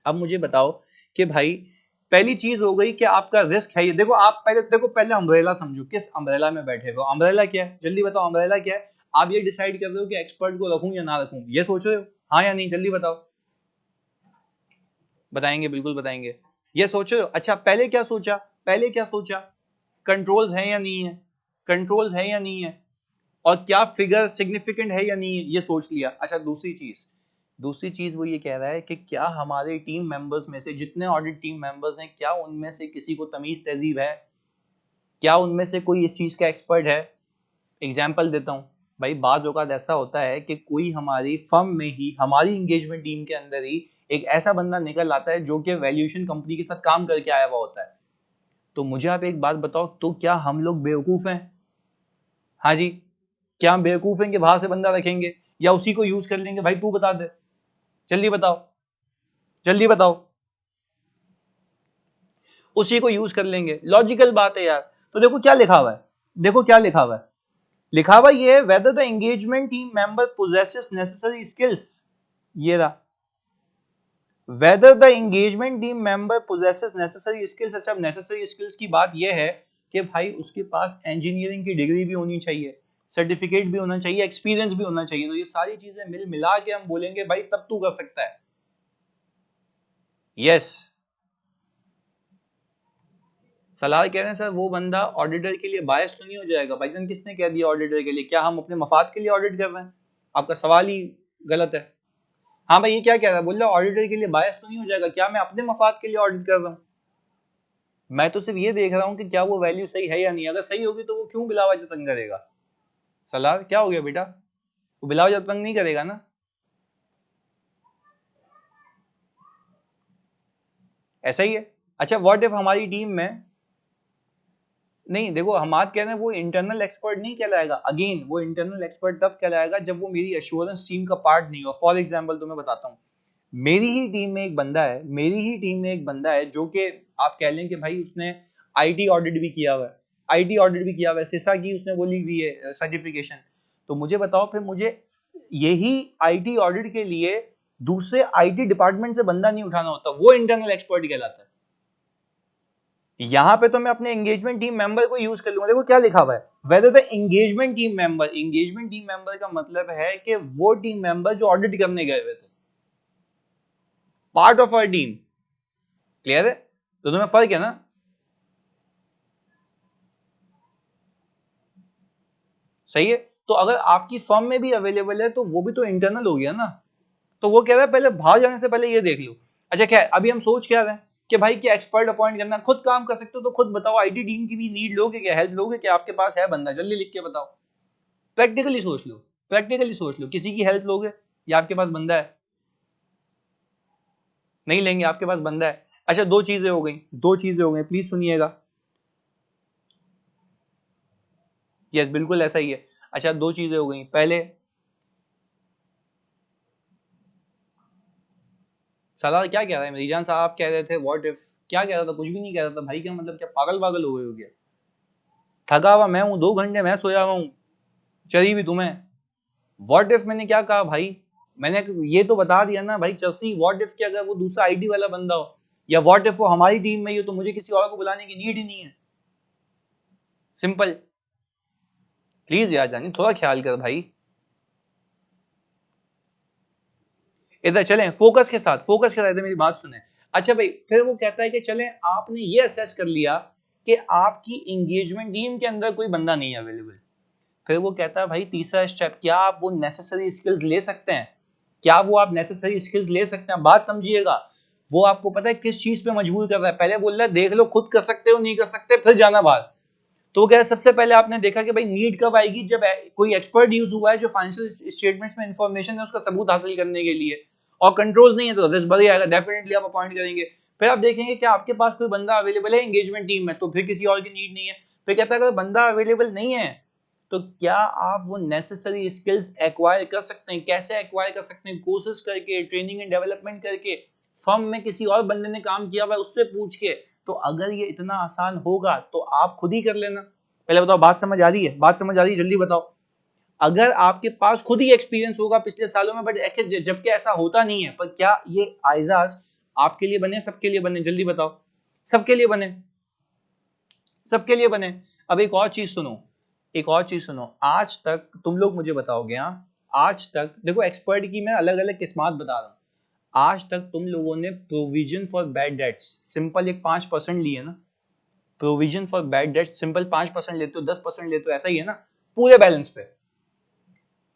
[SPEAKER 1] अब मुझे बताओ कि भाई पहली चीज हो गई कि आपका रिस्क है ये। देखो आप पहले, देखो पहले अम्ब्रेला समझो, किस अम्ब्रेला में बैठे हो? अम्ब्रेला क्या है जल्दी बताओ, अम्ब्रेला क्या है? आप ये डिसाइड कर रहे हो कि एक्सपर्ट को रखूं या ना रखूं, ये सोच रहे हो हाँ या नहीं? जल्दी बताओ। बताएंगे, बिल्कुल बताएंगे। ये सोचो, अच्छा पहले क्या सोचा? पहले क्या सोचा? कंट्रोल्स है या नहीं है? कंट्रोल्स है या नहीं है? और क्या फिगर सिग्निफिकेंट है या नहीं है, ये सोच लिया। अच्छा दूसरी चीज वो ये कह रहा है कि क्या हमारे टीम मेंबर्स में से जितने ऑडिट टीम मेंबर्स हैं, क्या उनमें से किसी को तमीज तहजीब है? क्या उनमें से कोई इस चीज का एक्सपर्ट है? एग्जाम्पल देता हूं भाई, बाज औकात ऐसा होता है कि कोई हमारी फर्म में ही, हमारी इंगेजमेंट टीम के अंदर ही एक ऐसा बंदा निकल आता है जो कि वैल्यूएशन कंपनी के साथ काम करके आया हुआ होता है। तो मुझे आप एक बात बताओ, तो क्या हम लोग बेवकूफ हैं? हाँ जी, क्या हम बेवकूफ हैं कि बाहर से बंदा रखेंगे या उसी को यूज कर लेंगे? भाई तू बता दे, जल्दी बताओ, जल्दी बताओ। उसी को यूज कर लेंगे, लॉजिकल बात है यार। तो देखो क्या लिखा हुआ है, देखो क्या लिखा हुआ है। लिखा हुआ ये है, whether the engagement team member possesses necessary skills. ये रहा, whether the engagement team member possesses necessary skills. अच्छा, नेसेसरी स्किल्स की बात यह है कि भाई उसके पास इंजीनियरिंग की डिग्री भी होनी चाहिए, सर्टिफिकेट भी होना चाहिए, एक्सपीरियंस भी होना चाहिए। तो ये सारी चीजें मिल मिला के हम बोलेंगे भाई तब तू कर सकता है। यस, सलाह कह रहे हैं सर वो बंदा ऑडिटर के लिए बायस तो नहीं हो जाएगा? भाईजान किसने कह दिया ऑडिटर के लिए? क्या हम अपने मफाद के लिए ऑडिट कर रहे हैं? आपका सवाल ही गलत है। हाँ भाई, ये क्या कह रहा है? बोल रहा ऑडिटर के लिए बायस तो नहीं हो जाएगा? क्या मैं अपने मफाद के लिए ऑडिट कर रहा हूँ? मैं तो सिर्फ ये देख रहा हूँ कि क्या वो वैल्यू सही है या नहीं। अगर सही होगी तो वो क्यों बिला वजह तंग करेगा? सलाह क्या हो गया बेटा? वो बिला वजह तंग नहीं करेगा ना, ऐसा ही है। अच्छा व्हाट इफ हमारी टीम में, नहीं देखो हम बात कह रहे हैं वो इंटरनल एक्सपर्ट नहीं कहलाएगा। अगेन वो इंटरनल एक्सपर्ट तब कहलाएगा जब वो मेरी एश्योरेंस टीम का पार्ट नहीं हो। फॉर एग्जांपल तुम्हें बताता हूँ, मेरी ही टीम में एक बंदा है, मेरी ही टीम में एक बंदा है जो कि आप कह लें कि भाई उसने आईटी ऑडिट भी किया हुआ है, आईटी ऑडिट भी किया हुआ है, सिसा की उसने वो ली हुई है सर्टिफिकेशन। तो मुझे बताओ फिर, मुझे यही आईटी ऑडिट के लिए दूसरे आईटी डिपार्टमेंट से बंदा नहीं उठाना होता, वो इंटरनल एक्सपर्ट कहलाता है। यहां पे तो मैं अपने एंगेजमेंट टीम मेंबर को यूज कर लूंगा। देखो क्या लिखा हुआ है, whether the engagement team member. Engagement team member का मतलब है कि वो टीम मेंबर जो ऑडिट करने गए हुए थे, part of our team. Clear है? तो तुम्हें फर्क है ना? सही है। तो अगर आपकी फर्म में भी अवेलेबल है तो वो भी तो इंटरनल हो गया ना। तो वो कह रहा है पहले बाहर जाने से पहले ये देख लो। अच्छा क्या है, अभी हम सोच क्या रहे हैं कि भाई क्या एक्सपर्ट अपॉइंट करना, खुद काम कर सकते हो तो खुद बताओ। आईटी टीम की भी नीड लोगे क्या, हेल्प लोगे क्या? आपके पास है बंदा, जल्दी लिख के बताओ। प्रैक्टिकली सोच लो, प्रैक्टिकली सोच लो, किसी की हेल्प लोगे या आपके पास बंदा है? नहीं लेंगे, आपके पास बंदा है। अच्छा दो चीजें हो गई, दो चीजें हो गई, प्लीज सुनिएगा। यस बिल्कुल ऐसा ही है। अच्छा दो चीजें हो गई, पहले सलाह क्या कह रहा है मरीजान साहब? आप कह रहे थे व्हाट इफ, क्या कह रहा था? कुछ भी नहीं कह रहा था भाई। क्या मतलब, क्या पागल पागल हो गए हो क्या? थका हुआ मैं हूं, 2 घंटे मैं सोया हुआ हूं, चली भी तुम्हें। व्हाट इफ मैंने क्या कहा भाई? मैंने ये तो बता दिया ना भाई चसी, व्हाट इफ कि अगर वो दूसरा आईटी वाला बंदा हो, या व्हाट इफ वो हमारी टीम में ही हो तो मुझे किसी और को बुलाने की नीड ही नहीं है। सिंपल। प्लीज यार जानी थोड़ा ख्याल कर भाई। इधर चलें फोकस के साथ, फोकस के साथ मेरी बात सुने। अच्छा भाई, फिर वो कहता है कि चलें आपने ये असेस कर लिया कि आपकी एंगेजमेंट टीम के अंदर कोई बंदा नहीं है अवेलेबल। फिर वो कहता है भाई तीसरा स्टेप, क्या आप वो नेसेसरी स्किल्स ले सकते हैं? क्या वो आप नेसेसरी स्किल्स ले सकते हैं? बात समझिएगा, वो आपको पता है किस चीज पे मजबूर कर रहा है। पहले बोल रहा है देख लो खुद कर सकते हो, नहीं कर सकते फिर जाना बाहर। तो वो कह रहा है सबसे पहले आपने देखा कि भाई नीड कब आएगी, जब कोई एक्सपर्ट यूज हुआ है जो फाइनेंशियल स्टेटमेंट्स में इंफॉर्मेशन है उसका सबूत हासिल करने के लिए, और कंट्रोल्स नहीं है तो रिस्क बढ़ जाएगा, डेफिनेटली आप अपॉइंट करेंगे। फिर आप देखेंगे कि आपके पास कोई बंदा अवेलेबल है एंगेजमेंट टीम में, तो फिर किसी और की नीड नहीं है। फिर कहता है अगर बंदा अवेलेबल नहीं है तो क्या आप वो नेसेसरी स्किल्स एक्वायर कर सकते हैं? कैसे एक्वायर कर सकते हैं? कोर्सेज करके, ट्रेनिंग एंड डेवलपमेंट करके, फर्म में किसी और बंदे ने काम किया हुआ है उससे पूछ के। तो अगर ये इतना आसान होगा तो आप खुद ही कर लेना। पहले बताओ बात समझ आ रही है? बात समझ आ रही है? जल्दी बताओ। अगर आपके पास खुद ही एक्सपीरियंस होगा पिछले सालों में, बट जबकि ऐसा होता नहीं है, पर क्या ये आइजाज आपके लिए बने, सबके लिए बने? जल्दी बताओ। सबके लिए बने, सबके लिए बने। अब एक और चीज सुनो, एक और चीज सुनो। आज तक तुम लोग मुझे बताओगे, हाँ आज तक देखो एक्सपर्ट की मैं अलग अलग किस्मात बता रहा हूं, आज तक तुम लोगों ने provision for bad debts simple एक 5% लिए ना? Provision for bad debts simple 5% लेते हो, 10% लेते हो, ऐसा ही है ना पूरे बैलेंस पे।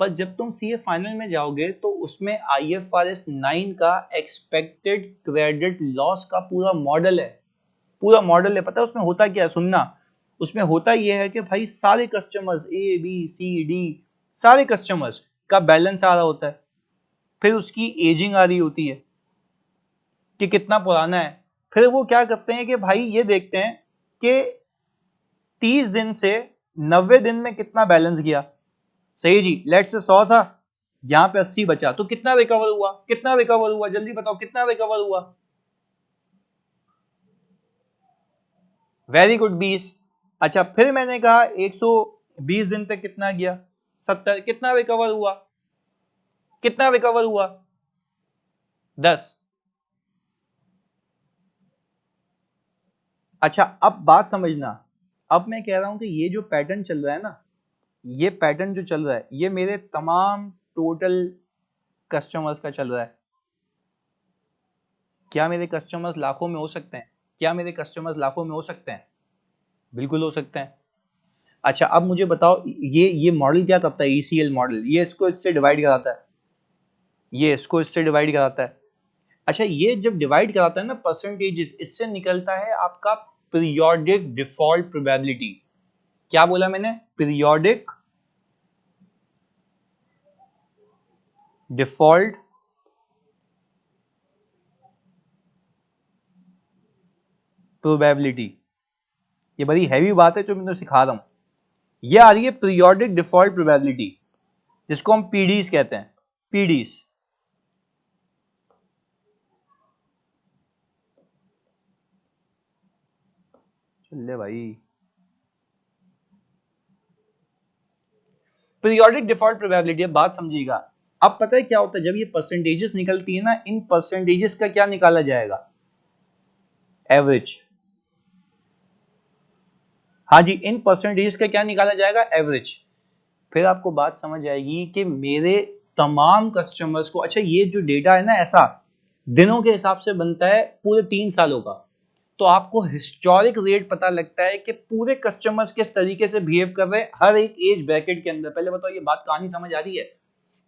[SPEAKER 1] पर जब तुम सीए फाइनल में जाओगे तो उसमें आईएफआरएस 9 का एक्सपेक्टेड क्रेडिट लॉस का पूरा मॉडल है, पूरा मॉडल है। पता है उसमें होता क्या है? सुनना, उसमें होता यह है कि भाई सारे customers A B C D, सारे कस्टमर्स का बैलेंस आ रहा होता है, फिर उसकी एजिंग आ रही होती है कि कितना पुराना है। फिर वो क्या करते हैं कि भाई ये देखते हैं कि 30 दिन से 90 दिन में कितना बैलेंस गया। सही जी, लेट्स से 100 था, यहां पे 80 बचा, तो कितना रिकवर हुआ? कितना रिकवर हुआ? जल्दी बताओ कितना रिकवर हुआ? Very good, 20। अच्छा फिर मैंने कहा 120 दिन तक कितना गया? 70। कितना रिकवर हुआ? कितना रिकवर हुआ? 10। अच्छा अब बात समझना, अब मैं कह रहा हूं कि ये जो पैटर्न चल रहा है ना, ये पैटर्न जो चल रहा है ये मेरे तमाम टोटल कस्टमर्स का चल रहा है। क्या मेरे कस्टमर्स लाखों में हो सकते हैं? क्या मेरे कस्टमर्स लाखों में हो सकते हैं? बिल्कुल हो सकते हैं। अच्छा अब मुझे बताओ, ये मॉडल क्या करता है? ईसीएल मॉडल, ये इसको इससे डिवाइड कराता है, ये इसको इससे डिवाइड कराता है। अच्छा ये जब डिवाइड कराता है ना परसेंटेजेस, इससे निकलता है आपका पीरियोडिक डिफॉल्ट प्रोबेबिलिटी। क्या बोला मैंने? Periodic default probability. ये बड़ी हैवी बात है जो मैं तुम्हें सिखा रहा हूं। ये आ रही है पीरियोडिक डिफॉल्ट प्रोबेबिलिटी, जिसको हम पीडीज कहते हैं, पीडीज। चल भाई, पीरियोडिक डिफॉल्ट प्रोबेबिलिटी। अब बात समझिएगा। अब पता है क्या होता है, जब ये परसेंटेजेस निकलती है ना, इन परसेंटेजेस का क्या निकाला जाएगा? एवरेज। हाँ जी, इन परसेंटेजेस का क्या निकाला जाएगा? एवरेज। फिर आपको बात समझ आएगी कि मेरे तमाम कस्टमर्स को, अच्छा ये जो डेटा है ना ऐसा दिनों के हिसाब से बनता है पूरे 3 सालों का, तो आपको हिस्टोरिक रेट पता लगता है कि पूरे कस्टमर्स किस तरीके से बिहेव कर रहे हैं हर एक एज ब्रैकेट के अंदर। पहले बताओ ये बात कहानी समझ आ रही है?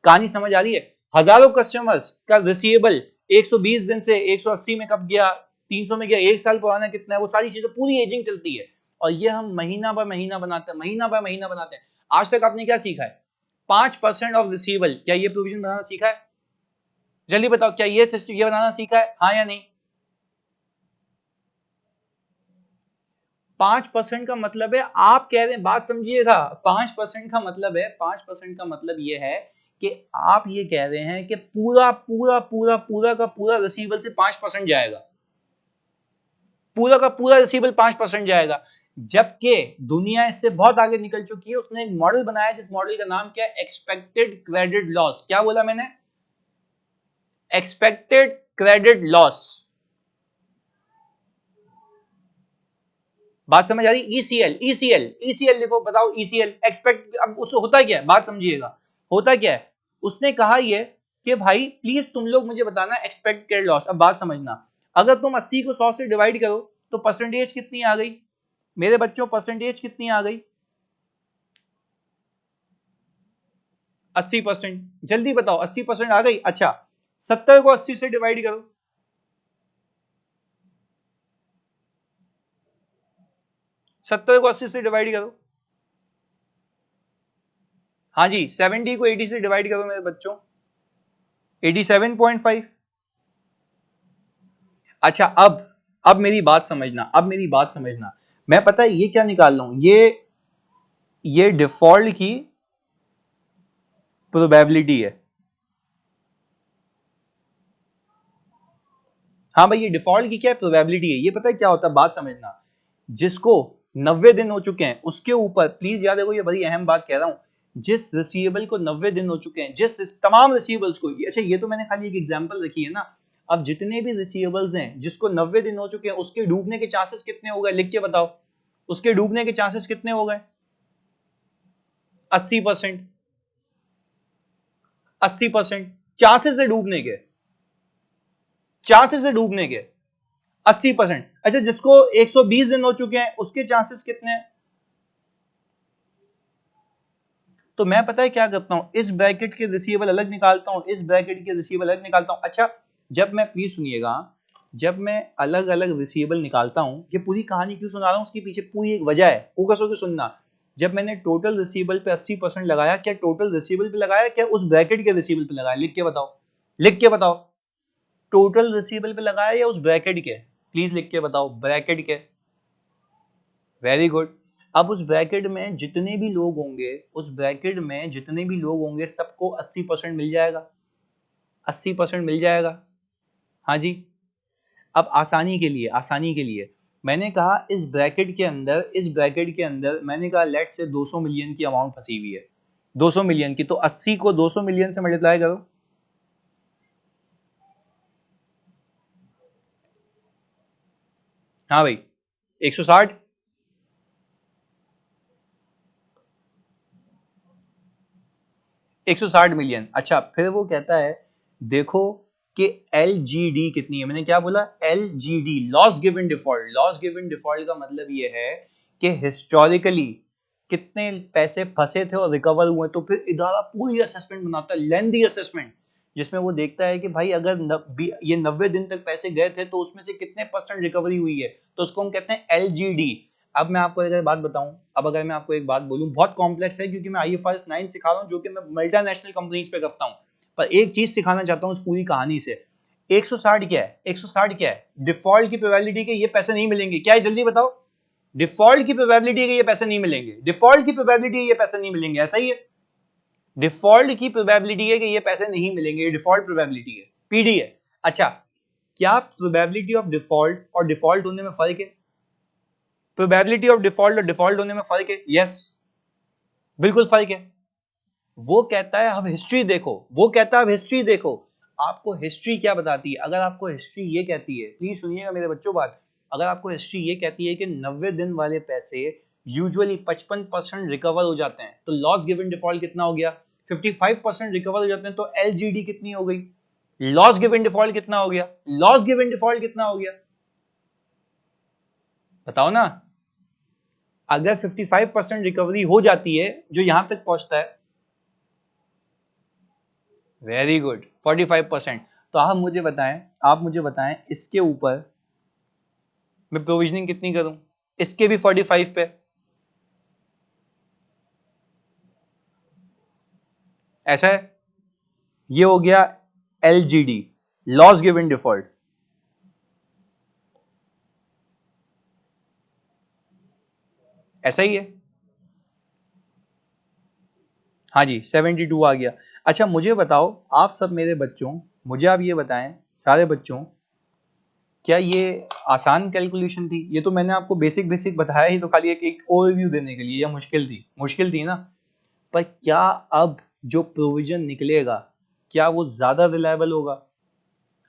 [SPEAKER 1] कहानी समझ आ रही है? हजारों कस्टमर्स का रिसीवेबल 120 दिन से 180 में कब गया, 300 में गया, 1 साल पुराना कितना है, वो सारी चीजें पूरी एजिंग चलती है। और ये हम महीना बाय महीना बनाते हैं, महीना बाय महीना बनाते हैं। आज तक आपने क्या सीखा है? 5% ऑफ रिसीवेबल, क्या ये प्रोविजन बनाना सीखा है? जल्दी बताओ, क्या ये सिस्टम ये बनाना सीखा है, हाँ या नहीं? 5% का मतलब है, आप कह रहे हैं, बात समझिएगा, 5% का मतलब है, 5% का मतलब ये है कि आप ये कह रहे हैं कि पूरा पूरा पूरा पूरा का पूरा रिसीवेबल से 5% जाएगा, पूरा का पूरा रिसीवेबल 5% जाएगा। जबकि दुनिया इससे बहुत आगे निकल चुकी है। उसने एक मॉडल बनाया जिस मॉडल का नाम क्या है? Expected credit loss. क्या बोला मैंने? Expected credit loss. बात समझ आ रही? ईसीएल, ईसीएल, ईसीएल लिखो, बताओ ईसीएल एक्सपेक्ट, अब उससे होता क्या है, बात समझिएगा, होता क्या है। उसने कहा ये कि भाई प्लीज तुम लोग मुझे बताना एक्सपेक्टेड लॉस। अब बात समझना, अगर तुम 80 को 100 से डिवाइड करो तो परसेंटेज कितनी आ गई मेरे बच्चों, परसेंटेज कितनी आ गई? 80%। जल्दी बताओ, 80% आ गई। अच्छा 70 को 80 से डिवाइड करो, 70 को 80 से डिवाइड करो। हाँ जी, 70 को 80 से डिवाइड करो मेरे बच्चों, 87.5। अच्छा अब मेरी बात समझना, अब मेरी बात समझना, मैं पता है ये क्या निकाल रहा हूं, ये डिफॉल्ट की प्रोबेबिलिटी है। हाँ भाई, ये डिफॉल्ट की क्या है, प्रोबेबिलिटी है। ये पता है क्या होता है, बात समझना, जिसको 90 दिन हो चुके हैं उसके ऊपर, प्लीज याद रखो ये बड़ी अहम बात कह रहा हूं, जिस रिसीवेबल को 90 दिन हो चुके हैं, जिस तमाम रिसीवेबल्स को, अच्छा ये तो मैंने खाली एक एग्जांपल रखी है ना, अब जितने भी रिसीवेबल्स हैं जिसको 90 दिन हो चुके हैं, उसके डूबने के चांसेस कितने हो गए, लिख के बताओ, उसके डूबने के चांसेस कितने हो गए? 80%। 80% चांसेस है डूबने के, चांसेस है डूबने के 80%। अच्छा जिसको 120 दिन हो चुके हैं उसके चांसेस कितने हैं? तो मैं पता है क्या करता हूं, इस ब्रैकेट के रिसीवेबल अलग निकालता हूं, इस ब्रैकेट के रिसीवेबल अलग निकालता हूं। अच्छा जब मैं, प्लीज सुनिएगा, जब मैं अलग अलग रिसीवेबल निकालता हूं, ये पूरी कहानी क्यों सुना रहा हूं, उसके पीछे पूरी एक वजह है, फोकस होकर सुनना। जब मैंने टोटल रिसीवेबल पे 80% लगाया, क्या टोटल रिसीवेबल पे लगाया, क्या उस ब्रैकेट के रिसीवेबल पे लगाया, लिख के बताओ, लिख के बताओ, टोटल रिसीवेबल पे लगाया या उस ब्रैकेट के, प्लीज लिख के बताओ, ब्रैकेट के। Very good. अब उस ब्रैकेट में जितने भी लोग होंगे, उस ब्रैकेट में जितने भी लोग होंगे सबको 80% मिल जाएगा, 80% मिल जाएगा। हाँ जी। अब आसानी के लिए, आसानी के लिए मैंने कहा इस ब्रैकेट के अंदर, इस ब्रैकेट के अंदर मैंने कहा लेट से 200 मिलियन की अमाउंट फंसी हुई है, 200 मिलियन की, तो 80 को 200 मिलियन से मल्टीप्लाई करो। हाँ भाई 160, 160 मिलियन। अच्छा फिर वो कहता है देखो कि LGD कितनी है, मैंने क्या बोला, LGD, loss given default. Loss given default का मतलब ये है कि हिस्टोरिकली कितने पैसे फंसे थे और रिकवर हुए। तो फिर इदारा पूरी असेसमेंट बनाता है, लेंथी असेसमेंट, जिसमें वो देखता है कि भाई अगर ये 90 दिन तक पैसे गए थे तो उसमें से कितने परसेंट रिकवरी हुई है, तो उसको हम कहते हैं LGD। अब मैं आपको एक बात बताऊं, अब अगर मैं आपको एक बात बोलूं, बहुत कॉम्प्लेक्स है क्योंकि मैं IFRS 9 सिखा रहा हूं जो कि मैं मल्टीनेशनल कंपनीज पे करता हूं, पर एक चीज सिखाना चाहता हूं इस पूरी कहानी से। 160 क्या है, 160 क्या है, डिफॉल्ट की प्रोबेबिलिटी के ये पैसे नहीं मिलेंगे, क्या है जल्दी बताओ, डिफॉल्ट की प्रोबेबिलिटी के ये पैसे नहीं मिलेंगे, डिफॉल्ट की प्रोबेबिलिटी ये पैसे नहीं मिलेंगे, ऐसा ही है, डिफॉल्ट की प्रोबेबिलिटी है कि ये पैसे नहीं मिलेंगे, ये डिफॉल्ट प्रोबेबिलिटी है, PD है। अच्छा क्या प्रोबेबिलिटी ऑफ डिफॉल्ट और डिफॉल्ट होने में फर्क है, प्रोबेबिलिटी ऑफ डिफॉल्ट और डिफॉल्ट होने में फर्क है, यस बिल्कुल फर्क है। वो कहता है अब हिस्ट्री देखो, वो कहता है अब हिस्ट्री देखो, आपको हिस्ट्री क्या बताती है, अगर आपको हिस्ट्री ये कहती है, प्लीज सुनिएगा मेरे बच्चों बात, अगर आपको हिस्ट्री ये कहती है कि 90 दिन वाले पैसे यूजुअली 55% रिकवर हो जाते हैं, तो लॉस गिवन डिफॉल्ट कितना हो गया, 55% रिकवर हो जाते हैं, तो LGD कितनी हो गई, लॉस गिवन डिफॉल्ट कितना हो गया, लॉस गिवन डिफॉल्ट कितना हो गया, बताओ ना। अगर 55% रिकवरी हो जाती है जो यहां तक पहुंचता है, वेरी गुड, 45%। तो आप मुझे बताएं, आप मुझे बताएं इसके ऊपर मैं प्रोविजनिंग कितनी करूं, इसके भी 45 पे, ऐसा है, ये हो गया LGD, लॉस गिवन डिफॉल्ट, ऐसा ही है। हाँ जी 72 आ गया। अच्छा मुझे बताओ आप सब मेरे बच्चों, मुझे आप ये बताएं सारे बच्चों, क्या ये आसान कैलकुलेशन थी, ये तो मैंने आपको बेसिक बेसिक बताया ही, तो खाली एक ओवरव्यू देने के लिए, या मुश्किल थी, मुश्किल थी ना, पर क्या अब जो प्रोविजन निकलेगा क्या वो ज्यादा रिलायबल होगा,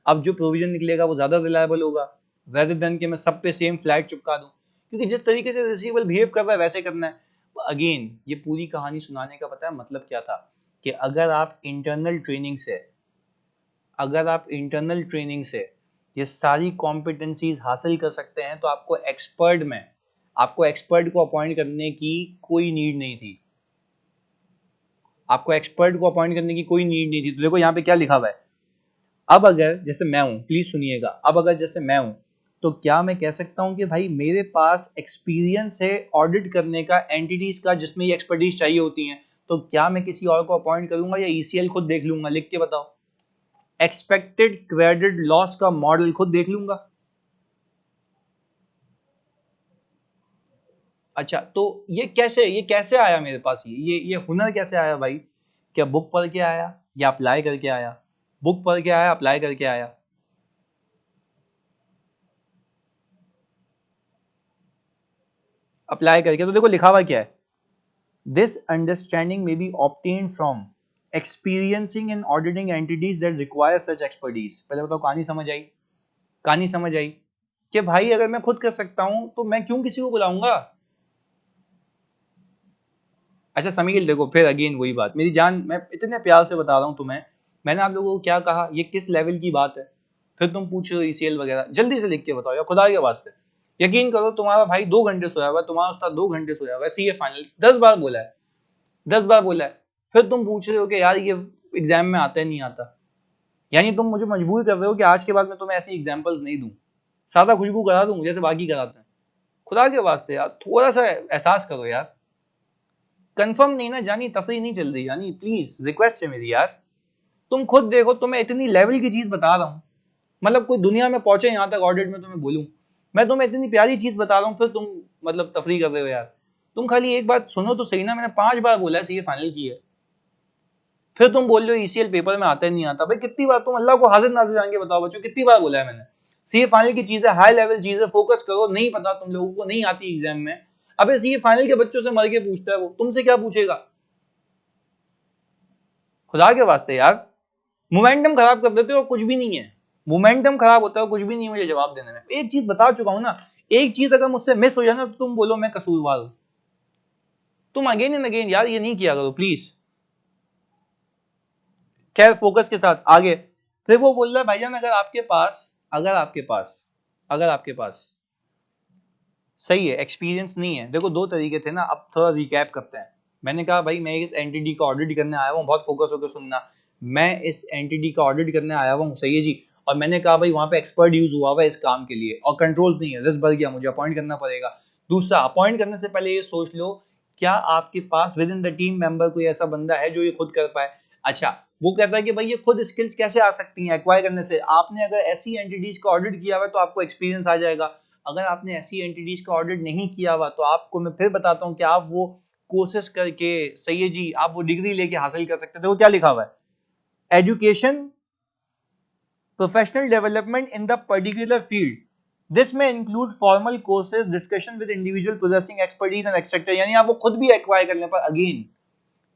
[SPEAKER 1] अब जो प्रोविजन निकलेगा वो ज्यादा रिलायबल होगा, रेदर देन कि मैं सब पे सेम फ्लैग चिपका दूं, क्योंकि जिस तरीके से रिसीवेबल बिहेव कर रहा है वैसे करना है। अगेन ये पूरी कहानी सुनाने का पता है मतलब क्या था कि अगर आप इंटरनल ट्रेनिंग से ये सारी कॉम्पिटेंसीज हासिल कर सकते हैं तो आपको एक्सपर्ट को अपॉइंट करने की कोई नीड नहीं थी। तो देखो यहाँ पे क्या लिखा हुआ है, अब अगर जैसे मैं हूं, प्लीज सुनिएगा, अब अगर जैसे मैं हूं तो क्या मैं कह सकता हूं कि भाई मेरे पास एक्सपीरियंस है ऑडिट करने का एंटिटीज का जिसमें ये एक्सपर्टीज चाहिए होती हैं, तो क्या मैं किसी और को अपॉइंट करूंगा या ईसीएल खुद देख लूंगा? लिख के बताओ। एक्सपेक्टेड क्रेडिट लॉस का मॉडल खुद देख लूंगा। अच्छा, तो ये कैसे आया मेरे पास? ये हुनर कैसे आया भाई? क्या बुक पढ़ के आया या अप्लाई करके आया? बुक पढ़ के आया, अप्लाई करके आया? अप्लाई करके। तो देखो लिखा हुआ क्या है, दिस अंडरस्टैंडिंग में B obtained from experiencing in auditing entities that require such expertise. पहले बताओ, कहानी समझ आई? कहानी समझ आई कि भाई अगर मैं खुद कर सकता हूं तो मैं क्यों किसी को बुलाऊंगा? अच्छा समील, देखो फिर अगेन वही बात, मेरी जान, मैं इतने प्यार से बता रहा हूं तुम्हें, मैंने आप लोगों को क्या कहा, ये किस लेवल की बात है, फिर तुम पूछ रहे हो ईसीएल वगैरह। जल्दी से लिख के बताओ यार, खुदा के वास्ते। यकीन करो, तुम्हारा भाई 2 घंटे सोया हुआ है, तुम्हारा उस्ताद 2 घंटे सोया हुआ है, सीए फाइनल 10 बार बोला है, 10 बार बोला है, फिर तुम पूछ रहे हो कि यार ये एग्जाम में आता है नहीं आता। यानी तुम मुझे मजबूर कर रहे हो कि आज के बाद मैं तुम्हें ऐसी एग्जाम्पल्स नहीं दूं, सादा खुशबू करा दूं जैसे बाकी कराते हैं। खुदा के वास्ते यार थोड़ा सा एहसास करो यार। कंफर्म नहीं ना जानी, तफरी नहीं चल रही यानी, प्लीज रिक्वेस्ट है मेरी यार। तुम खुद देखो, तुम्हें इतनी लेवल की चीज बता रहा हूं, मतलब कोई दुनिया में पहुंचे यहां तक ऑडिट में तुम्हें बोलूं, मैं तुम्हें इतनी प्यारी चीज बता रहा हूं, फिर तुम मतलब तफरी कर रहे हो यार। तुम खाली एक बात सुनो तो सही ना, मैंने 5 बार बोला है सीए फाइनल की है, फिर तुम बोल रहे हो ईसीएल पेपर में आता है नहीं आता। भाई कितनी बार तुम अल्लाह को हाजिर नाजिर जान के बताओ बच्चों, कितनी बार बोला है मैंने? सीए फाइनल की चीजें हाई लेवल चीजें, फोकस करो। नहीं पता तुम लोगों को, नहीं आती एग्जाम में, अबे सीए फाइनल के बच्चों से मर के पूछता है वो, तुमसे क्या पूछेगा? खुदा के वास्ते यार, मोमेंटम खराब कर देते हो, कुछ भी नहीं है। मोमेंटम खराब होता है, कुछ भी नहीं है मुझे जवाब देने में। एक चीज बता चुका हूं ना, एक चीज अगर मुझसे मिस हो जाए ना तो तुम बोलो मैं कसूरवार हूं। तुम अगेन एंड अगेन यार ये नहीं किया करो प्लीज। खैर फोकस के साथ आगे। फिर वो बोल रहा है भाईजान अगर आपके पास सही है, एक्सपीरियंस नहीं है। देखो दो तरीके थे ना, अब थोड़ा रिकैप करते हैं। मैंने कहा भाई मैं इस एंटिटी का ऑडिट करने आया हूँ, बहुत फोकस होकर सुनना, मैं इस एंटिटी का ऑडिट करने आया हूँ, सही है जी। और मैंने कहा भाई वहां पे एक्सपर्ट यूज हुआ हुआ है इस काम के लिए और कंट्रोल नहीं है, रिस्क बढ़ गया, मुझे अपॉइंट करना पड़ेगा। दूसरा, अपॉइंट करने से पहले ये सोच लो क्या आपके पास within the team member कोई ऐसा बंदा है जो ये खुद कर पाए। अच्छा, वो कहता है कि भाई ये खुद स्किल्स कैसे आ सकती हैं एक्वायर करने से? आपने अगर ऐसी एंटिटीज का ऑडिट किया हुआ है तो आपको एक्सपीरियंस आ जाएगा। अगर आपने ऐसी एंटिटीज का ऑडिट नहीं किया हुआ तो आपको मैं फिर बताता हूं कि आप वो कोर्सेस करके, सही है जी, आप वो डिग्री लेके हासिल कर सकते थे। वो क्या लिखा हुआ है, education professional development in the particular field, this में include formal courses, discussion with individual possessing expertise and etcetera. यानी आप वो खुद भी एक्वायर करने पर, अगेन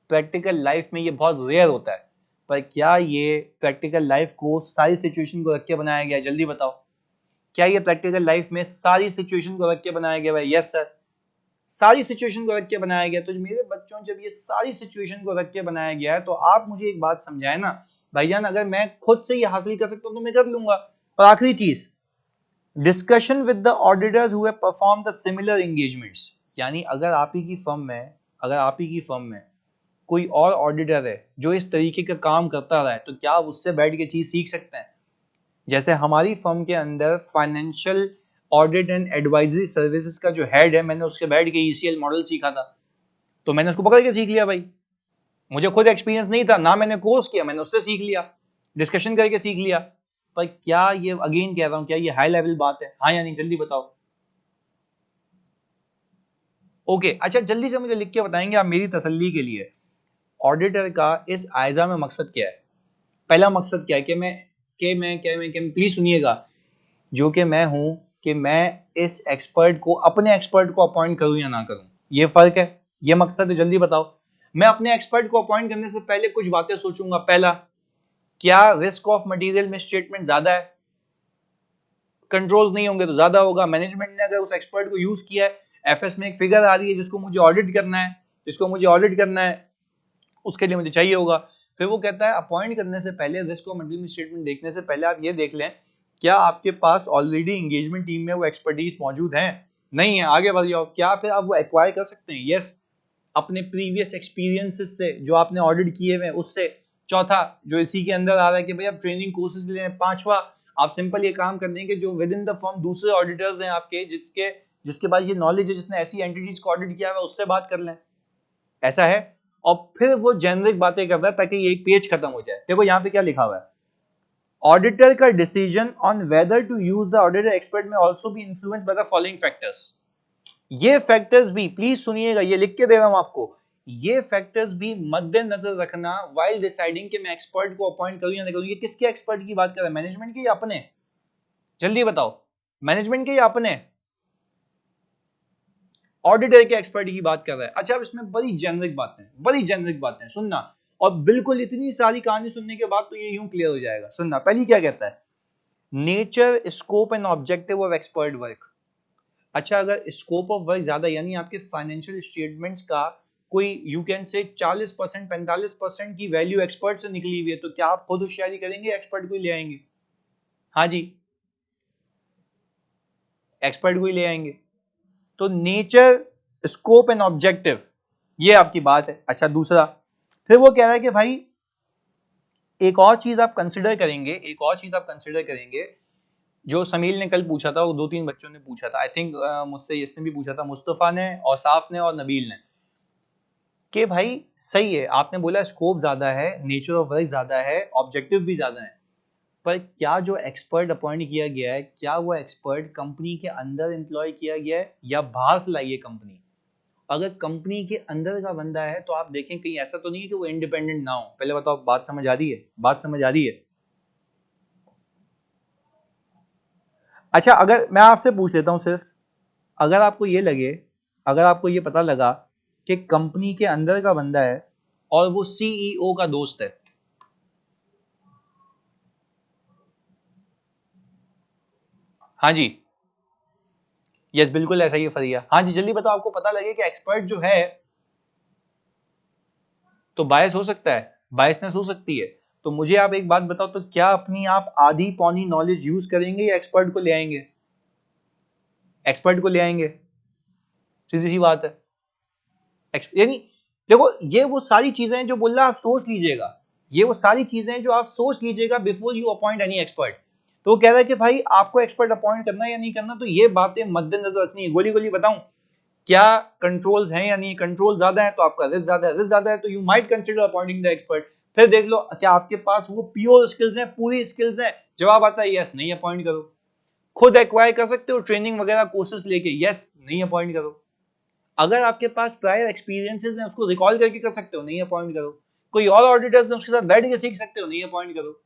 [SPEAKER 1] प्रैक्टिकल लाइफ में ये बहुत रेयर होता है, पर क्या ये प्रैक्टिकल लाइफ को सारी सिचुएशन को रख के बनाया गया है? जल्दी बताओ, क्या ये प्रैक्टिकल लाइफ में सारी सिचुएशन को रख के बनाया गया है? यस सर, सारी सिचुएशन को रख के बनाया गया। तो मेरे बच्चों, जब ये सारी सिचुएशन को रख के बनाया गया है तो आप मुझे एक बात समझाए ना भाईजान, अगर मैं खुद से ये हासिल कर सकता हूं तो मैं कर लूंगा। और आखिरी चीज, discussion with the auditors who have perform the similar engagements. यानी अगर आप ही की फर्म में कोई और ऑडिटर है जो इस तरीके का काम करता रहा है, तो क्या आप उससे बैठ के चीज सीख सकते हैं? जैसे हमारी फर्म के अंदर financial audit and advisory services का जो हेड है, मैंने उसके बैठ के ईसीएल मॉडल सीखा था, तो मैंने उसको पकड़ के सीख लिया भाई। मुझे खुद एक्सपीरियंस नहीं था ना, मैंने कोर्स किया, मैंने उससे सीख लिया, डिस्कशन करके सीख लिया। पर क्या ये, अगेन कह रहा हूं, क्या ये हाई लेवल बात है? हाँ या नहीं, जल्दी बताओ। ओके अच्छा, जल्दी से मुझे लिख के बताएंगे आप मेरी तसल्ली के लिए, ऑडिटर का इस आयजा में मकसद क्या है? पहला मकसद क्या है कि मैं प्लीज सुनिएगा, जो कि मैं हूं कि मैं इस एक्सपर्ट को, अपने एक्सपर्ट को अपॉइंट करूं या ना करूं, ये फर्क है, ये मकसद है। जल्दी बताओ। मैं अपने एक्सपर्ट को अपॉइंट करने से पहले कुछ बातें सोचूंगा। पहला, क्या रिस्क ऑफ मटेरियल मिसस्टेटमेंट ज्यादा है? कंट्रोल्स नहीं होंगे तो ज्यादा होगा। मैनेजमेंट ने अगर उस एक्सपर्ट को यूज किया है, एफएस में एक फिगर आ रही है जिसको मुझे ऑडिट करना है, उसके लिए मुझे चाहिए होगा। फिर वो कहता है अपॉइंट करने से पहले, रिस्क और मटेरियल स्टेटमेंट देखने से पहले आप ये देख लें क्या आपके पास ऑलरेडी एंगेजमेंट टीम में वो एक्सपर्टीज मौजूद है, नहीं है, आगे बढ़ जाओ। क्या फिर आप वो एक्वायर कर सकते हैं? यस, अपने प्रीवियस एक्सपीरियंसेस से जो आपने ऑडिट किए हुए उससे। चौथा जो इसी के अंदर आ रहा है कि भाई आप ट्रेनिंग कोर्सेज ले। पांचवा, आप सिंपल ये काम कर देंगे जो विद इन द फर्म दूसरे ऑडिटर्स हैं आपके, जिसके पास ये नॉलेज है, जिसने ऐसी एंटिटीज को ऑडिट किया है, उससे बात कर लें। ऐसा है। और फिर वो जेनरिक बातें कर रहा है ताकि ये एक पेज खत्म हो जाए। देखो यहाँ पे क्या लिखा हुआ है, ऑडिटर का decision on whether to use the auditor expert may also be influenced by the following factors. ये फैक्टर्स भी प्लीज सुनिएगा, ये लिख के दे रहा हूं आपको, ये फैक्टर्स भी मद्देनजर रखना व्हाइल डिसाइडिंग कि मैं एक्सपर्ट को अपॉइंट करूं या नहीं करूं। ये किसके एक्सपर्ट की बात कर रहा है, मैनेजमेंट के या अपने? जल्दी बताओ, मैनेजमेंट के या अपने? ऑडिटर के एक्सपर्ट की बात कर रहा है। अच्छा, अब इसमें बड़ी जेनरिक बातें सुनना, और बिल्कुल इतनी सारी कहानी सुनने के बाद तो ये यूं क्लियर हो जाएगा। सुनना, पहली क्या कहता है, nature, scope and objective of expert work. अच्छा, अगर स्कोप ऑफ वर्क ज्यादा यानी आपके फाइनेंशियल स्टेटमेंट्स का कोई यू कैन से 40% 45% की वैल्यू एक्सपर्ट से निकली हुई है, तो क्या आप खुद होशियारी करेंगे, एक्सपर्ट को ही ले आएंगे? हाँ जी, एक्सपर्ट को ही ले आएंगे। तो नेचर, स्कोप एंड ऑब्जेक्टिव, ये आपकी बात है। अच्छा, दूसरा, फिर वो कह रहा है कि भाई एक और चीज आप कंसिडर करेंगे, जो समील ने कल पूछा था, वो 2-3 बच्चों ने पूछा था, आई थिंक मुझसे इसने भी पूछा था, मुस्तफा ने, औसाफ ने और नबील ने, कि भाई सही है आपने बोला स्कोप ज्यादा है, नेचर ऑफ वर्क ज्यादा है, ऑब्जेक्टिव भी ज्यादा है, पर क्या जो एक्सपर्ट अपॉइंट किया गया है, क्या वो एक्सपर्ट कंपनी के अंदर एम्प्लॉय किया गया है या बाहर से लाई है कंपनी? अगर कंपनी के अंदर का बंदा है तो आप देखें कहीं ऐसा तो नहीं है कि वो इंडिपेंडेंट ना हो। पहले बताओ, बात समझ आ रही है? अच्छा, अगर मैं आपसे पूछ लेता हूं सिर्फ, अगर आपको ये लगे, अगर आपको ये पता लगा कि कंपनी के अंदर का बंदा है और वो सीईओ का दोस्त है, हाँ जी, यस बिल्कुल ऐसा ही है फरिया, हाँ जी जल्दी बताओ, आपको पता लगे कि एक्सपर्ट जो है तो बायस हो सकता है, बायसनेस हो सकती है, तो मुझे आप एक बात बताओ, तो क्या अपनी आप आधी पौनी नॉलेज यूज करेंगे या एक्सपर्ट को ले आएंगे? एक्सपर्ट को ले आएंगे, सीधी सी बात है। यानी देखो, ये वो सारी चीजें हैं जो बोल रहा आप सोच लीजिएगा, ये वो सारी चीजें हैं जो आप सोच लीजिएगा before you appoint any expert. तो वो कह रहा है कि भाई आपको एक्सपर्ट अपॉइंट करना है या नहीं करना, तो ये बातें मद्देनजर रखनी है। गोली गोली बताऊं, क्या कंट्रोल्स हैं या नहीं? कंट्रोल ज्यादा है तो आपका रिस्क ज्यादा है, रिस्क ज्यादा है तो you might consider appointing the expert. फिर देख लो क्या आपके पास वो प्योर स्किल्स हैं, पूरी स्किल्स हैं? जवाब आता है यस, नहीं अपॉइंट करो। खुद एक्वायर कर सकते हो ट्रेनिंग वगैरह कोर्सेज लेके, यस, नहीं अपॉइंट करो। अगर आपके पास प्रायर एक्सपीरियंसेस हैं उसको रिकॉल करके कर सकते हो, नहीं अपॉइंट करो। कोई और ऑडिटर्स हैं उसके साथ बैठ के सीख सकते हो, नहीं अपॉइंट करो।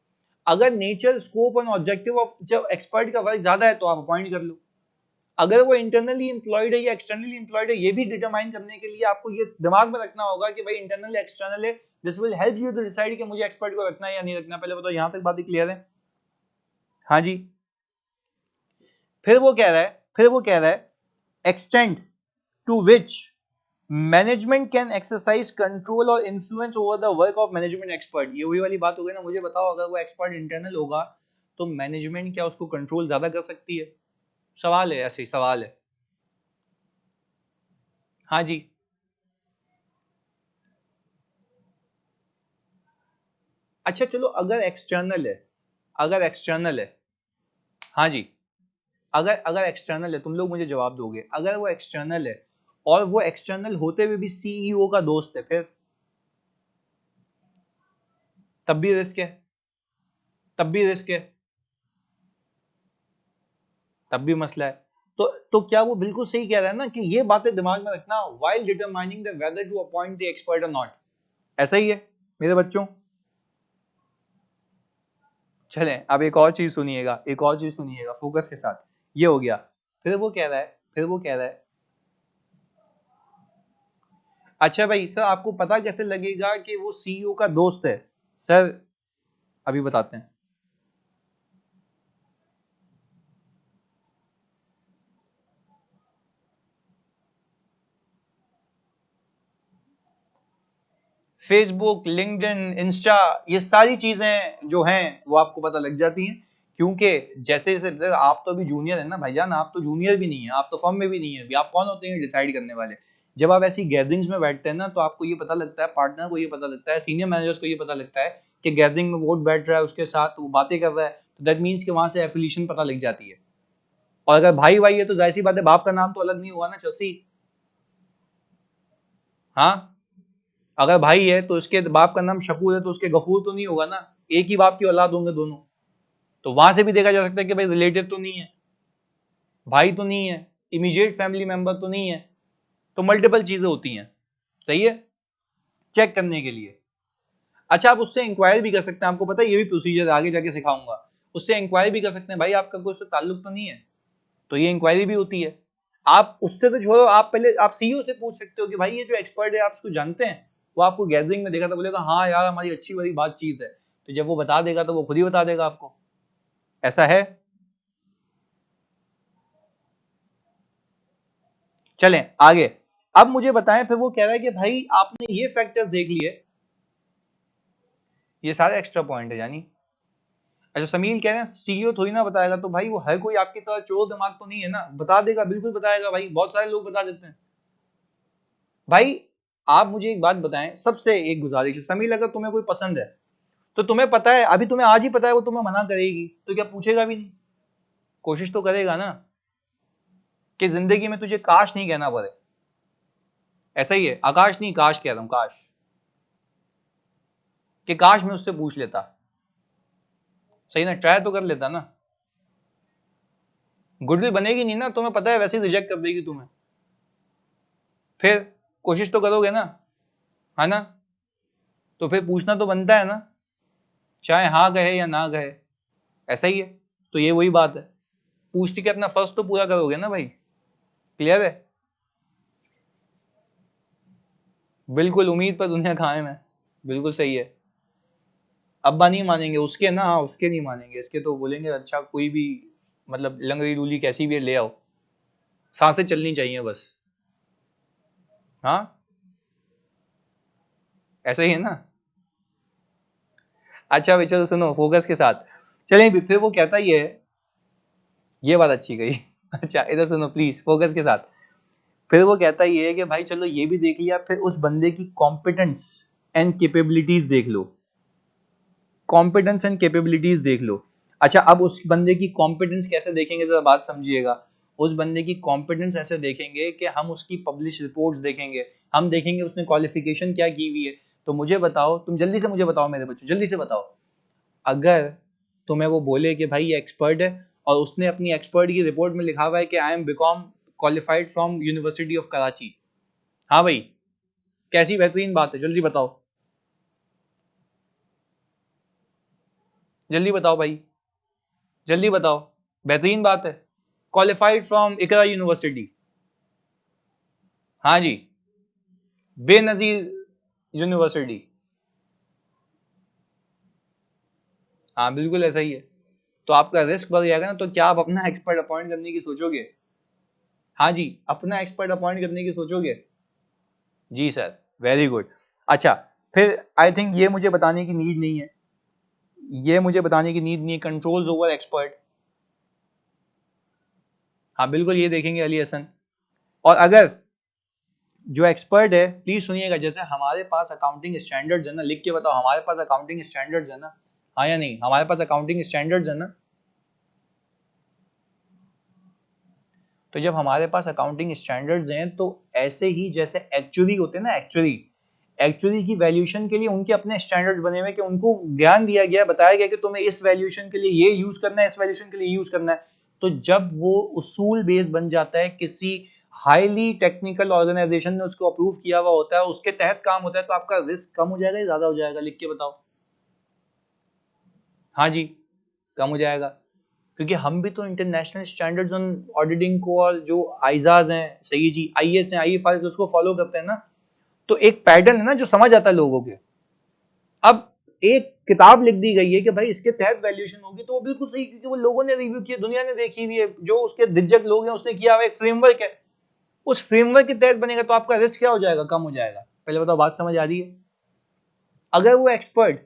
[SPEAKER 1] अगर नेचर, स्कोप और ऑब्जेक्टिव ऑफ जब एक्सपर्ट का वर्क ज्यादा है तो आप अपॉइंट कर लो। अगर वो इंटरनली एम्प्लॉयड है या एक्सटर्नली एम्प्लॉयड है, ये भी डिटरमाइन करने के लिए आपको ये दिमाग में रखना होगा कि भाई इंटरनल एक्सटर्नल है, this will help you to decide कि मुझे एक्सपर्ट को रखना है या नहीं रखना। पहले बताओ, यहां तक बातें क्लियर है? हाँ जी। फिर वो कह रहा है extent to which management can exercise control और influence over the work of management expert. ये वही वाली बात हो गई ना, मुझे बताओ अगर वो एक्सपर्ट इंटरनल होगा तो मैनेजमेंट क्या उसको कंट्रोल ज्यादा कर सकती है? सवाल है, ऐसे ही सवाल है। हाँ जी, अच्छा चलो, अगर एक्सटर्नल है, हाँ जी, अगर अगर एक्सटर्नल है, तुम लोग मुझे जवाब दोगे, अगर वो एक्सटर्नल है और वो एक्सटर्नल होते हुए भी सीईओ का दोस्त है, फिर तब भी रिस्क है, तब भी रिस्क है, तब भी मसला है। तो क्या वो बिल्कुल सही कह रहा है ना कि ये बातें दिमाग में रखना while determining the whether to appoint the expert और नॉट। ऐसा ही है मेरे बच्चों। चलें अब एक और चीज सुनिएगा, एक और चीज सुनिएगा फोकस के साथ। ये हो गया। फिर वो कह रहा है अच्छा भाई सर आपको पता कैसे लगेगा कि वो सीईओ का दोस्त है? सर अभी बताते हैं। फेसबुक, लिंक्डइन, इंस्टा, ये सारी चीजें जो हैं वो आपको पता लग जाती हैं, क्योंकि जैसे जैसे आप तो अभी जूनियर है ना भाईजान, आप तो जूनियर भी नहीं है, आप तो फर्म में भी नहीं है, आप कौन होते हैं डिसाइड करने वाले। जब आप ऐसी गैदरिंग्स में बैठते हैं ना, तो आपको ये पता लगता है, पार्टनर को ये पता लगता है, सीनियर मैनेजर्स को ये पता लगता है कि गैदरिंग में वोट बैठ रहा है, उसके साथ वो बातें कर रहा है, तो दैट मीन्स कि वहां से एफिलिएशन पता लग जाती है। और अगर भाई भाई है तो जाहिर सी बात है, बाप का नाम तो अलग नहीं हुआ ना चसी। हाँ, अगर भाई है तो उसके बाप का नाम शकूर है तो उसके गफूर तो नहीं होगा ना, एक ही बाप की औलाद होंगे दोनों। तो वहां से भी देखा जा सकता है कि भाई रिलेटिव तो नहीं है, भाई तो नहीं है, इमीडिएट फैमिली मेंबर तो नहीं है, तो मल्टीपल चीजें होती हैं, सही है, चेक करने के लिए। अच्छा, आप उससे इंक्वायरी भी कर सकते हैं, आपको पता है ये भी प्रोसीजर आगे जाके सिखाऊंगा। उससे इंक्वायरी भी कर सकते हैं, भाई आपका कोई उससे ताल्लुक तो नहीं है, तो ये इंक्वायरी भी होती है। आप उससे तो छोड़ो, आप पहले आप सीईओ से पूछ सकते हो कि भाई ये जो एक्सपर्ट है आप उसको जानते हैं, वो आपको गैदरिंग में देखा था, बोलेगा हाँ यार हमारी अच्छी वाली बातचीत है, तो जब वो बता देगा तो वो खुद ही बता देगा आपको, ऐसा है। चलें आगे। अब मुझे बताएं, फिर वो कह रहा है कि भाई आपने ये फैक्टर्स देख लिए, ये सारे एक्स्ट्रा पॉइंट है यानी। अच्छा, समील कह रहे हैं सीईओ थोड़ी ना बताएगा, तो भाई वो हर कोई आपकी तरह चोर दिमाग तो नहीं है ना, बता देगा, बिल्कुल बताएगा भाई, बहुत सारे लोग बता देते हैं। भाई आप मुझे एक बात बताएं, सबसे एक गुजारिश है समील, अगर तुम्हें कोई पसंद है तो तुम्हें पता है, अभी तुम्हें आज ही पता है वो तुम्हें मना करेगी, तो क्या पूछेगा भी नहीं, कोशिश तो करेगा ना कि जिंदगी में तुझे काश नहीं कहना पड़े। ऐसा ही है, आकाश नहीं काश कह रहा हूं, काश, कि काश मैं उससे पूछ लेता, सही ना, ट्राई तो कर लेता ना। गुडविल बनेगी नहीं ना, तुम्हें पता है वैसे ही रिजेक्ट कर देगी तुम्हें, फिर कोशिश तो करोगे ना, है ना, तो फिर पूछना तो बनता है ना, चाहे हाँ कहे या ना कहे, ऐसा ही है। तो ये वही बात है, पूछ के अपना फर्ज तो पूरा करोगे ना भाई, क्लियर है। बिल्कुल, उम्मीद पर दुनिया कायम है, बिल्कुल सही है। अब्बा नहीं मानेंगे उसके ना, हाँ उसके नहीं मानेंगे, इसके तो बोलेंगे अच्छा कोई भी, मतलब लंगड़ी डूली कैसी भी है ले आओ, सांसें चलनी चाहिए बस। हाँ, ऐसा ही है ना। अच्छा भाई चलो सुनो फोकस के साथ, चलें फिर वो कहता ही है, ये बात अच्छी गई अच्छा इधर सुनो प्लीज फोकस के साथ। फिर वो कहता ही है कि भाई चलो ये भी देख लिया, फिर उस बंदे की कॉम्पिटेंस एंड कैपेबिलिटीज देख लो, कॉम्पिटेंस एंड कैपेबिलिटीज देख लो। अच्छा, अब उस बंदे की कॉम्पिटेंस कैसे देखेंगे, जरा बात समझिएगा। उस बंदे की कॉम्पिटेंस ऐसे देखेंगे कि हम उसकी पब्लिश रिपोर्ट्स देखेंगे, हम देखेंगे उसने क्वालिफिकेशन क्या की हुई है। तो मुझे बताओ, तुम जल्दी से मुझे बताओ मेरे बच्चों, जल्दी से बताओ, अगर तुम्हें वो बोले कि भाई ये एक्सपर्ट है और उसने अपनी एक्सपर्ट की रिपोर्ट में लिखा हुआ है कि I am BCom qualified from university of Karachi, हाँ भाई कैसी बेहतरीन बात है, जल्दी बताओ, जल्दी बताओ भाई, जल्दी बताओ, बेहतरीन बात है, क्वालिफाइड फ्रॉम इकरा यूनिवर्सिटी, हाँ जी, बेनजीर यूनिवर्सिटी, हाँ बिल्कुल ऐसा ही है। तो आपका रिस्क बढ़ जाएगा ना, तो क्या आप अपना एक्सपर्ट अपॉइंट करने की सोचोगे? हाँ जी, अपना एक्सपर्ट अपॉइंट करने की सोचोगे? जी सर, वेरी गुड। अच्छा, फिर आई थिंक ये मुझे बताने की नीड नहीं है, ये मुझे बताने की नीड नहीं है, कंट्रोल्स ओवर एक्सपर्ट, हाँ बिल्कुल ये देखेंगे अली हसन। और अगर जो एक्सपर्ट है, प्लीज सुनिएगा, जैसे हमारे पास अकाउंटिंग स्टैंडर्ड्स है ना, लिख के बताओ, हमारे पास अकाउंटिंग स्टैंडर्ड्स है ना, हाँ या नहीं, हमारे पास अकाउंटिंग स्टैंडर्ड्स है ना। तो जब हमारे पास अकाउंटिंग स्टैंडर्ड्स हैं, तो ऐसे ही जैसे एक्चुअली होते हैं ना, एक्चुअली एक्चुअली की वैल्यूएशन के लिए उनके अपने स्टैंडर्ड्स बने हुए, कि उनको ज्ञान दिया गया, बताया गया कि तुम्हें इस वैल्यूएशन के लिए ये यूज करना है, इस वैल्यूएशन के लिए यूज करना है। तो जब वो उसूल बेस बन जाता है, किसी हाईली टेक्निकल ऑर्गेनाइजेशन ने उसको अप्रूव किया हुआ होता है, उसके तहत काम होता है, तो आपका रिस्क कम हो जाएगा या ज्यादा हो जाएगा, लिख के बताओ। हाँ जी, कम हो जाएगा, क्योंकि हम भी तो इंटरनेशनल स्टैंडर्ड्स ऑन ऑडिटिंग को, और जो आईजाज हैं, सही जी, आईएस हैं, आईएफआरएस, उसको फॉलो करते हैं ना। तो एक पैटर्न है ना जो समझ आता है लोगों के। अब एक किताब लिख दी गई है कि भाई इसके तहत वैल्यूएशन होगी, तो वो बिल्कुल सही, क्योंकि वो लोगों ने रिव्यू किया, दुनिया ने देखी हुई है, जो उसके दिग्गज लोग हैं उसने किया हुआ एक फ्रेमवर्क है, उस फ्रेमवर्क के तहत बनेगा, तो आपका रिस्क क्या हो जाएगा, कम हो जाएगा। पहले बताओ बात समझ आ रही है? अगर वो एक्सपर्ट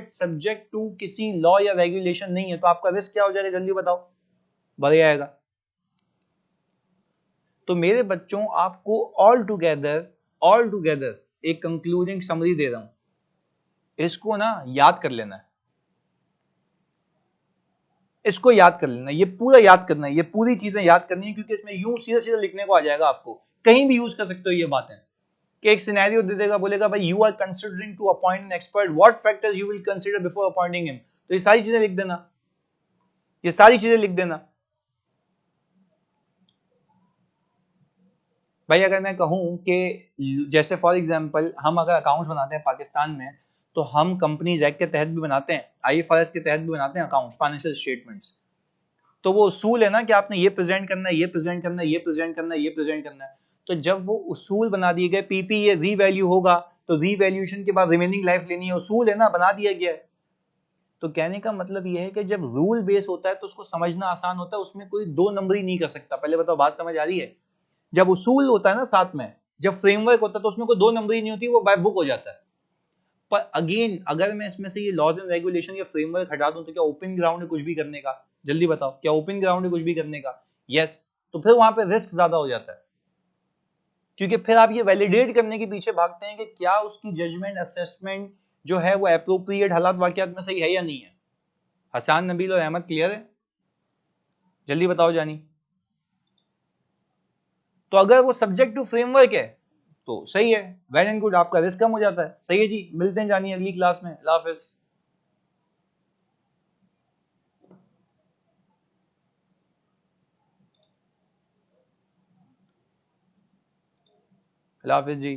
[SPEAKER 1] सब्जेक्ट टू किसी लॉ या रेगुलेशन नहीं है तो आपका रिस्क क्या हो जाएगा, जल्दी बताओ, बढ़ जाएगा। तो मेरे बच्चों आपको ऑल टुगेदर एक कंक्लूडिंग समरी दे रहा हूं, इसको ना याद कर लेना है, इसको याद कर लेना, ये पूरा याद करना है, ये पूरी चीजें याद करनी है, क्योंकि इसमें यूं सीधा सीधा लिखने को आ जाएगा, आपको कहीं भी यूज कर सकते हो ये बातें। कि एक सिनेरियो दे देगा, बोलेगा भाई you are considering to appoint an expert, what factors you will consider before appointing him, तो ये सारी चीजें लिख देना, ये सारी चीजें लिख देना। भाई अगर मैं कहूं कि जैसे फॉर एग्जांपल हम अगर अकाउंट्स बनाते हैं पाकिस्तान में, तो हम कंपनीज एक्ट के तहत भी बनाते हैं, आईएफआरएस के तहत भी बनाते हैं अकाउंट्स, फाइनेंशियल स्टेटमेंट्स। तो वो उसूल है ना कि आपने ये प्रेजेंट करना है, ये प्रेजेंट करना है, ये प्रेजेंट करना है, ये प्रेजेंट करना है। तो जब वो उसूल बना दिए गए, पीपी ये रीवैल्यू होगा, तो रीवैल्यूएशन के बाद रिमेनिंग लाइफ लेनी है, उसूल है ना, बना दिया गया है। तो कहने का मतलब ये है कि जब रूल बेस होता है तो उसको समझना आसान होता है, उसमें कोई दो नंबरी नहीं कर सकता। पहले बताओ बात समझ आ रही है? जब उसूल होता है ना साथ में, जब फ्रेमवर्क होता है तो उसमें कोई दो नंबरी नहीं होती, वो बाय बुक हो जाता है। पर अगेन अगर मैं इसमें से ये लॉज एंड रेगुलेशन या फ्रेमवर्क हटा दूं तो क्या ओपन ग्राउंड है कुछ भी करने का? जल्दी बताओ, क्या ओपन ग्राउंड है कुछ भी करने का? यस। तो फिर वहां पे रिस्क ज्यादा हो जाता है, क्योंकि फिर आप ये वैलिडेट करने के पीछे भागते हैं कि क्या उसकी जजमेंट असेसमेंट जो है वो एप्रोप्रिएट हालात वाकयात में सही है या नहीं है। हसान, नबील और अहमद क्लियर है? जल्दी बताओ जानी। तो अगर वो सब्जेक्ट टू फ्रेमवर्क है तो सही है, वेल एंड गुड, आपका रिस्क कम हो जाता है। सही है जी, मिलते हैं जानी अगली क्लास में। अल्लाह हाफिज। अल्लाह हाफिज जी।